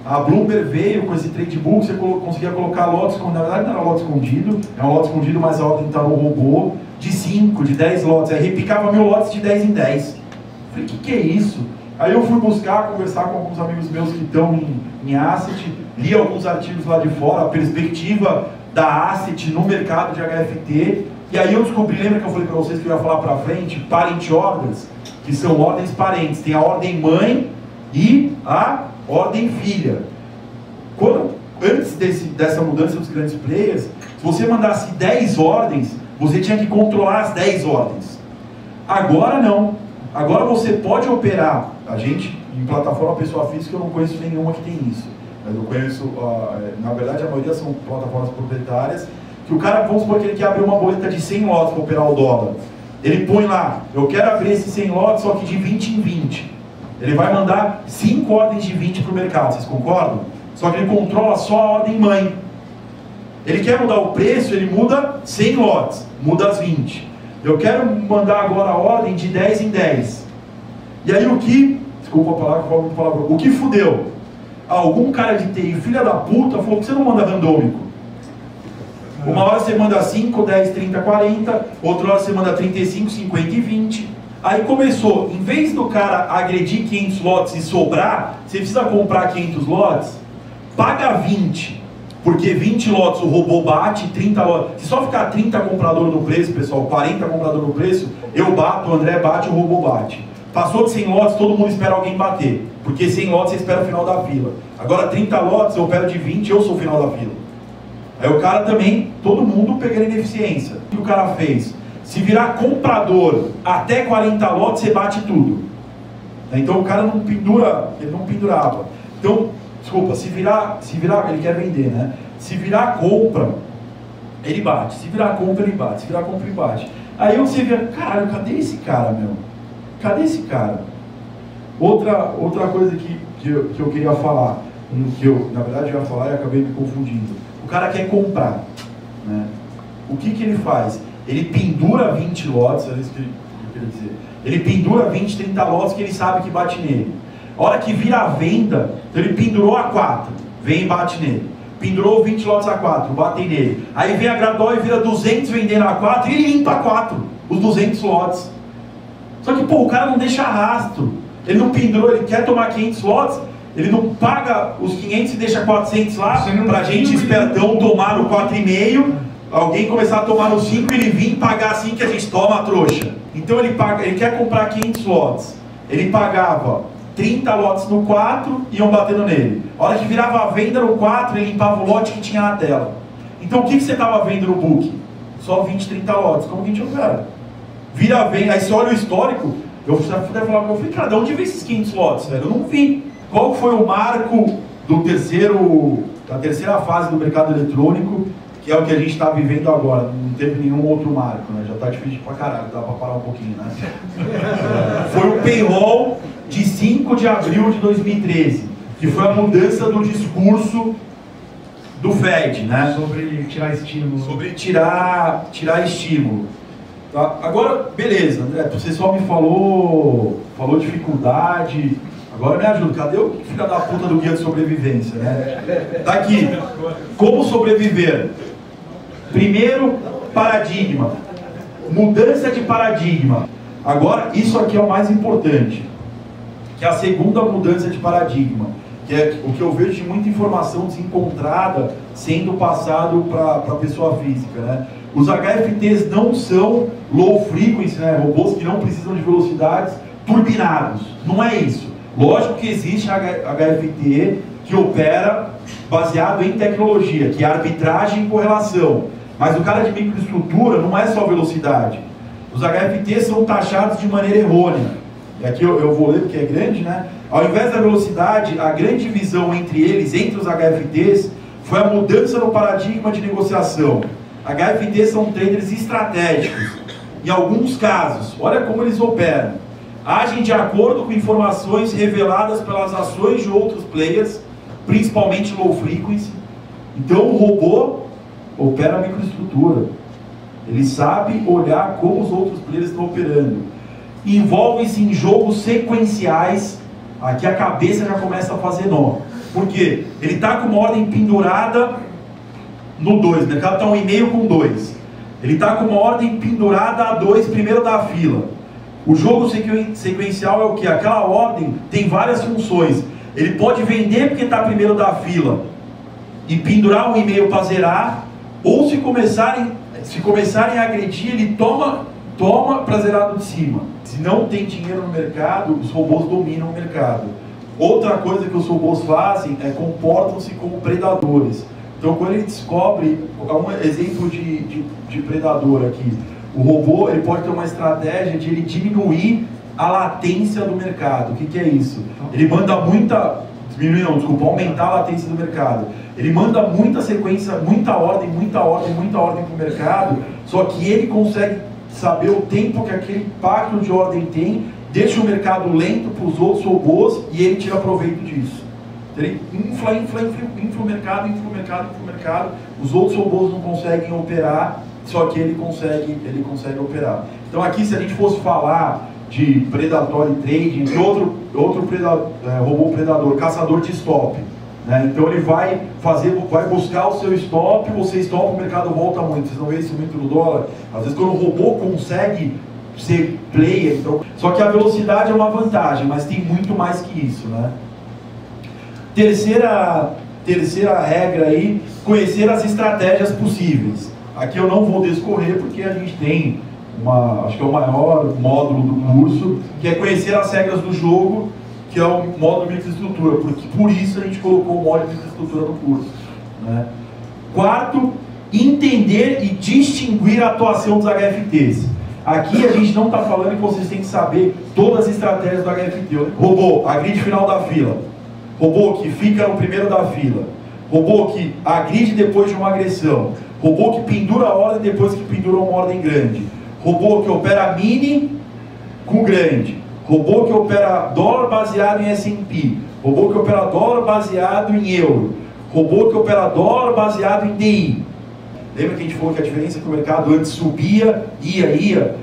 A Bloomberg veio com esse trade book, você conseguia colocar lotes, na verdade não era lote escondido, é um lote escondido, mas a ordem está no robô, de 5, de 10 lotes. Aí repicava 1000 lotes de 10 em 10. Falei, que é isso? Aí eu fui buscar, conversar com alguns amigos meus que estão em asset, li alguns artigos lá de fora, a perspectiva da asset no mercado de HFT, e aí eu descobri, lembra que eu falei para vocês que eu ia falar para frente, parent orders, que são ordens parentes, tem a ordem mãe e a ordem filha. Antes dessa mudança dos grandes players, se você mandasse 10 ordens, você tinha que controlar as 10 ordens. Agora não. Agora você pode operar. A gente, em plataforma pessoa física, eu não conheço nenhuma que tem isso. Mas eu conheço, na verdade a maioria são plataformas proprietárias, que o cara, vamos supor que ele quer abrir uma boleta de 100 lotes para operar o dólar. Ele põe lá, eu quero abrir esses 100 lotes, só que de 20 em 20. Ele vai mandar 5 ordens de 20 para o mercado, vocês concordam? Só que ele controla só a ordem mãe. Ele quer mudar o preço, ele muda 100 lotes, muda as 20. Eu quero mandar agora a ordem de 10 em 10. E aí o que, desculpa a palavra, falo muito palavrão, o que fudeu? Algum cara de TI, filha da puta, falou que você não manda randômico. Uma hora você manda 5, 10, 30, 40, outra hora você manda 35, 50 e 20. Aí começou, em vez do cara agredir 500 lotes e sobrar, você precisa comprar 500 lotes, paga 20, porque 20 lotes o robô bate, 30 lotes, se só ficar 30 comprador no preço, pessoal, 40 comprador no preço, eu bato, o André bate, o robô bate. Passou de 100 lotes, todo mundo espera alguém bater, porque 100 lotes você espera o final da fila. Agora 30 lotes, eu opero de 20, eu sou o final da fila. Aí o cara também, todo mundo pegando ineficiência. O que o cara fez? Se virar comprador até 40 lotes, você bate tudo. Então o cara não pendura, ele não pendurava. Então, desculpa, se virar, ele quer vender, né? Se virar compra, ele bate. Se virar compra, ele bate. Se virar compra, ele bate. Aí você vê, caralho, cadê esse cara, meu? Cadê esse cara? Outra coisa que eu queria falar, que eu, na verdade, eu ia falar e acabei me confundindo. O cara quer comprar, né? O que ele faz? Ele pendura 20 lotes, é isso que quero dizer. Ele pendura 20, 30 lotes que ele sabe que bate nele. A hora que vira a venda, então ele pendurou a 4, vem e bate nele. Pendurou 20 lotes a 4, batem nele. Aí vem a Gradoll e vira 200 vendendo a 4 e ele limpa a 4, os 200 lotes. Só que, pô, o cara não deixa rastro. Ele não pendurou, ele quer tomar 500 lotes, ele não paga os 500 e deixa 400 lá, pra gente espertão tomar no 4,5, alguém começar a tomar no 5 e ele vir pagar assim que a gente toma a trouxa. Então ele quer comprar 500 lotes. Ele pagava 30 lotes no 4 e iam batendo nele. A hora que virava a venda no 4, ele limpava o lote que tinha na tela. Então o que você estava vendo no book? Só 20, 30 lotes. Como que a gente opera? Vira a venda, aí você olha o histórico, eu falei, cara, de onde veio esses 500 lotes, velho? Eu não vi. Qual foi o marco da terceira fase do mercado eletrônico, que é o que a gente está vivendo agora? Não teve nenhum outro marco, né? Já está difícil pra caralho, dá para parar um pouquinho, né? Foi o payroll de 5 de abril de 2013, que foi a mudança do discurso do Fed, né? Sobre tirar estímulo. Sobre tirar estímulo. Tá? Agora, beleza, né? Você só me falou dificuldade. Agora me ajuda, cadê o filho da puta do guia de sobrevivência, né? Tá aqui. Como sobreviver? Primeiro, paradigma. Mudança de paradigma. Agora, isso aqui é o mais importante. Que é a segunda mudança de paradigma. Que é o que eu vejo de muita informação desencontrada sendo passado para a pessoa física, né? Os HFTs não são low frequency, né? Robôs que não precisam de velocidades turbinados. Não é isso. Lógico que existe HFT que opera baseado em tecnologia, que é arbitragem e correlação. Mas o cara de microestrutura não é só velocidade. Os HFTs são taxados de maneira errônea. E aqui eu vou ler porque é grande, né? Ao invés da velocidade, a grande divisão entre eles, entre os HFTs, foi a mudança no paradigma de negociação. HFTs são traders estratégicos. Em alguns casos, olha como eles operam. Agem de acordo com informações reveladas pelas ações de outros players, principalmente low frequency. Então o robô opera a microestrutura. Ele sabe olhar como os outros players estão operando. Envolve-se em jogos sequenciais. Aqui a cabeça já começa a fazer nó. Por quê? Ele está com uma ordem pendurada no 2, o mercado está 1,5 com 2. Ele está com uma ordem pendurada a 2, primeiro da fila. O jogo sequencial é o que? Aquela ordem tem várias funções. Ele pode vender porque está primeiro da fila e pendurar 1,5 para zerar, ou se começarem a agredir, ele toma para zerar do de cima. Se não tem dinheiro no mercado, os robôs dominam o mercado. Outra coisa que os robôs fazem é comportam-se como predadores. Então, quando ele descobre, um exemplo de predador aqui, o robô ele pode ter uma estratégia de ele diminuir a latência do mercado. O que é isso? Ele manda aumentar a latência do mercado. Ele manda muita sequência, muita ordem para o mercado, só que ele consegue saber o tempo que aquele pacto de ordem tem, deixa o mercado lento para os outros robôs e ele tira proveito disso. Ele infla o mercado, os outros robôs não conseguem operar, só que ele consegue operar. Então aqui, se a gente fosse falar de predatory trading, outro robô predador, caçador de stop, né? Então ele vai buscar o seu stop, você stopa, o mercado volta muito. Vocês não veem isso muito no dólar? Às vezes quando o robô consegue ser player, então... Só que a velocidade é uma vantagem, mas tem muito mais que isso, né? Terceira regra aí, conhecer as estratégias possíveis. Aqui eu não vou discorrer porque a gente tem acho que é o maior módulo do curso, que é conhecer as regras do jogo, que é o módulo de microestrutura, porque por isso a gente colocou o módulo de microestrutura no curso, né? Quarto, entender e distinguir a atuação dos HFTs. Aqui a gente não está falando que vocês têm que saber todas as estratégias do HFT. Robô, agride final da fila. Robô que fica no primeiro da fila. Robô que agride depois de uma agressão. Robô que pendura a ordem depois que pendura uma ordem grande. Robô que opera mini com grande. Robô que opera dólar baseado em S&P. Robô que opera dólar baseado em euro. Robô que opera dólar baseado em DI. Lembra que a gente falou que a diferença é que o mercado antes subia, ia.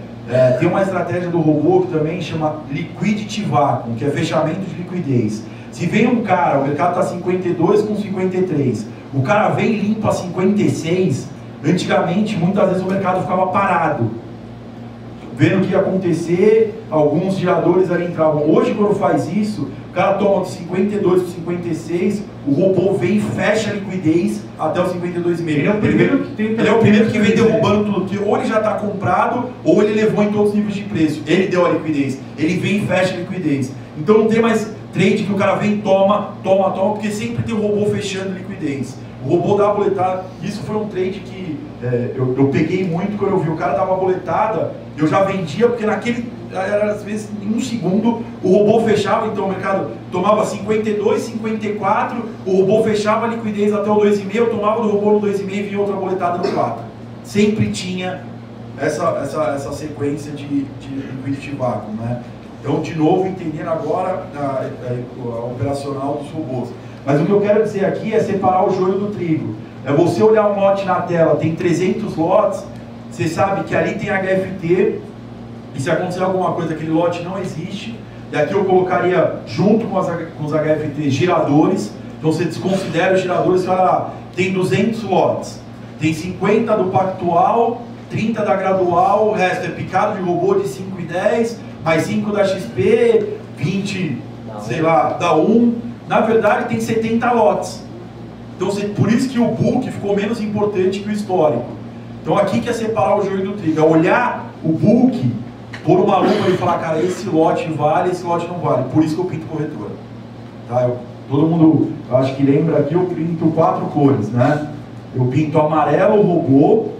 Tem uma estratégia do robô que também chama Liquidity Vacuum, que é fechamento de liquidez. Se vem um cara, o mercado está 52 com 53, o cara vem e limpa 56, antigamente, muitas vezes o mercado ficava parado, vendo o que ia acontecer, alguns geradores ali entravam. Hoje, quando faz isso, o cara toma de 52 para 56, o robô vem e fecha a liquidez até os 52,5. Ele é o primeiro que vem derrubando tudo, que ou ele já está comprado, ou ele levou em todos os níveis de preço. Ele deu a liquidez, ele vem e fecha a liquidez. Então não tem mais trade que o cara vem e toma, porque sempre tem o robô fechando liquidez. O robô dá a boletada. Isso foi um trade que eu peguei muito quando eu vi o cara dar uma boletada, eu já vendia, porque naquele, era, às vezes em um segundo, o robô fechava, então o mercado tomava 52, 54, o robô fechava a liquidez até o 2,5, eu tomava do robô no 2,5 e vinha outra boletada no 4. Sempre tinha essa sequência de liquidity vacuum, né? Então, de novo, entendendo agora a operacional dos robôs. Mas o que eu quero dizer aqui é separar o joio do trigo. É você olhar um lote na tela, tem 300 lotes, você sabe que ali tem HFT, e se acontecer alguma coisa, aquele lote não existe. E aqui eu colocaria, junto com os HFT, giradores. Então você desconsidera os giradores e fala lá, tem 200 lotes, tem 50 do Pactual, 30 da Gradual, o resto é picado de robô de 5 e 10, mais 5 da XP, 20, sei lá, da 1. Na verdade tem 70 lotes. Então, por isso que o book ficou menos importante que o histórico. Então aqui que é separar o joio do trigo, é olhar o book, pôr uma lupa e falar, cara, esse lote vale, esse lote não vale. Por isso que eu pinto corretora. Tá? Todo mundo, eu acho que lembra aqui, eu pinto 4 cores, né? Eu pinto amarelo, robô,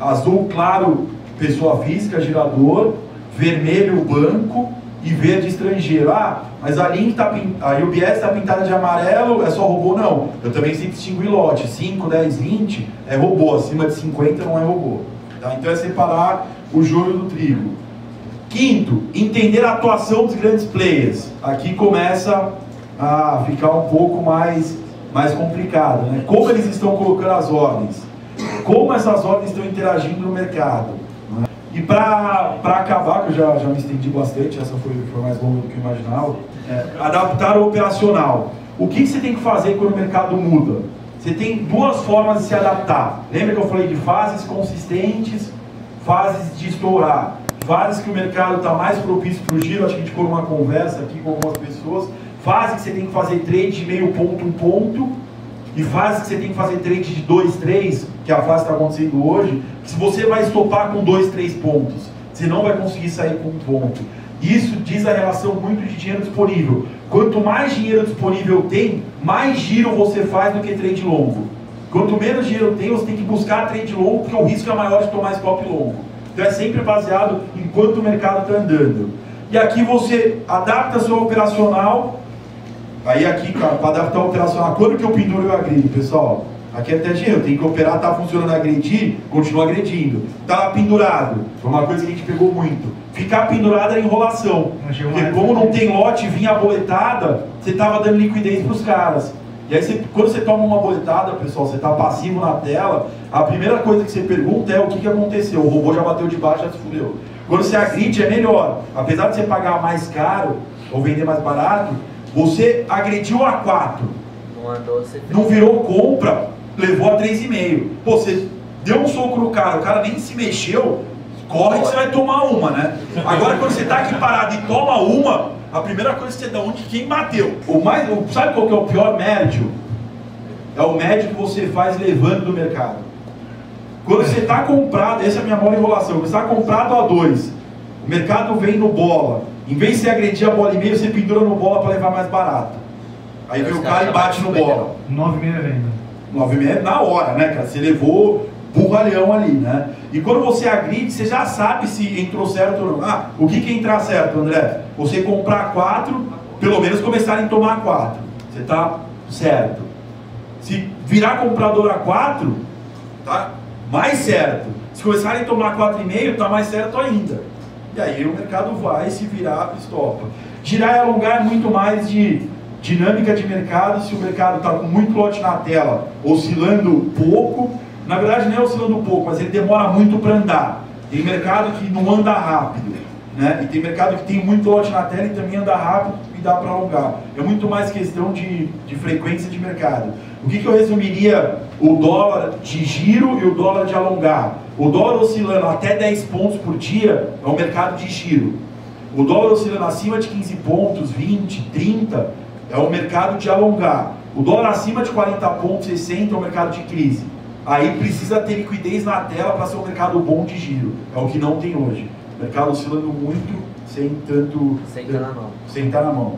azul claro, pessoa física, girador, vermelho, banco e verde, estrangeiro. Ah, mas a Link a UBS está pintada de amarelo, é só robô? Não. Eu também sempre distingui lote. 5, 10, 20 é robô, acima de 50 não é robô. Tá? Então é separar o joio do trigo. Quinto, entender a atuação dos grandes players. Aqui começa a ficar um pouco mais complicado, né? Como eles estão colocando as ordens, como essas ordens estão interagindo no mercado. E para acabar, que eu já me estendi bastante, essa foi mais longa do que eu imaginava, adaptar o operacional. O que você tem que fazer quando o mercado muda? Você tem duas formas de se adaptar. Lembra que eu falei de fases consistentes, fases de estourar, fases que o mercado está mais propício para o giro, acho que a gente pôr uma conversa aqui com algumas pessoas, fase que você tem que fazer trade de meio ponto, 1 ponto, e fase que você tem que fazer trade de 2, 3, que é a fase que está acontecendo hoje, se você vai estopar com 2, 3 pontos, você não vai conseguir sair com 1 ponto. Isso diz a relação muito de dinheiro disponível. Quanto mais dinheiro disponível tem, mais giro você faz do que trade longo. Quanto menos dinheiro tem, você tem que buscar trade longo, porque o risco é maior de tomar stop longo. Então é sempre baseado em quanto o mercado está andando. E aqui você adapta a sua operacional. Aí aqui, cara, para adaptar a operacional, quando que eu penduro eu agrido, pessoal? Aqui é até dinheiro, tem que operar, tá funcionando, agredir, continua agredindo. Tá lá pendurado, foi uma coisa que a gente pegou muito. Ficar pendurado é enrolação, porque como não tem lote, vinha a boletada, você tava dando liquidez para os caras. E aí quando você toma uma boletada, pessoal, você tá passivo na tela, a primeira coisa que você pergunta é o que aconteceu, o robô já bateu de baixo, já se fudeu. Quando você agride é melhor, apesar de você pagar mais caro ou vender mais barato, você agrediu a 4, não virou compra, levou a 3,5. Pô, você deu um soco no cara, o cara nem se mexeu, corre que você vai tomar uma, né? Agora quando você está aqui parado e toma uma, a primeira coisa que você dá onde quem bateu. Sabe qual que é o pior médio? É o médio que você faz levando do mercado. Quando você está comprado, essa é a minha maior enrolação, você está comprado a 2, o mercado vem no bola. Em vez de você agredir a bola e meio, você pendura no bola para levar mais barato. Aí vem o cara e bate no bola. 9,5 venda. 9,5 na hora, né, cara? Você levou burralhão ali, né? E quando você agride, você já sabe se entrou certo ou não. Ah, o que entrar certo, André? Você comprar 4, pelo menos começarem a tomar 4. Você tá certo. Se virar comprador a 4, tá mais certo. Se começarem a tomar 4,5, tá mais certo ainda. E aí o mercado vai se virar, estopa. Girar e alongar é muito mais de dinâmica de mercado. Se o mercado está com muito lote na tela, oscilando pouco, na verdade não é oscilando pouco, mas ele demora muito para andar. Tem mercado que não anda rápido, né? E tem mercado que tem muito lote na tela e também anda rápido e dá para alongar. É muito mais questão de frequência de mercado. O que eu resumiria o dólar de giro e o dólar de alongar? O dólar oscilando até 10 pontos por dia é o mercado de giro. O dólar oscilando acima de 15 pontos, 20, 30, é o mercado de alongar. O dólar acima de 40 pontos, 60 é o mercado de crise. Aí precisa ter liquidez na tela para ser um mercado bom de giro. É o que não tem hoje. O mercado oscilando muito, sem tanto... Sem estar na mão. Sem estar na mão.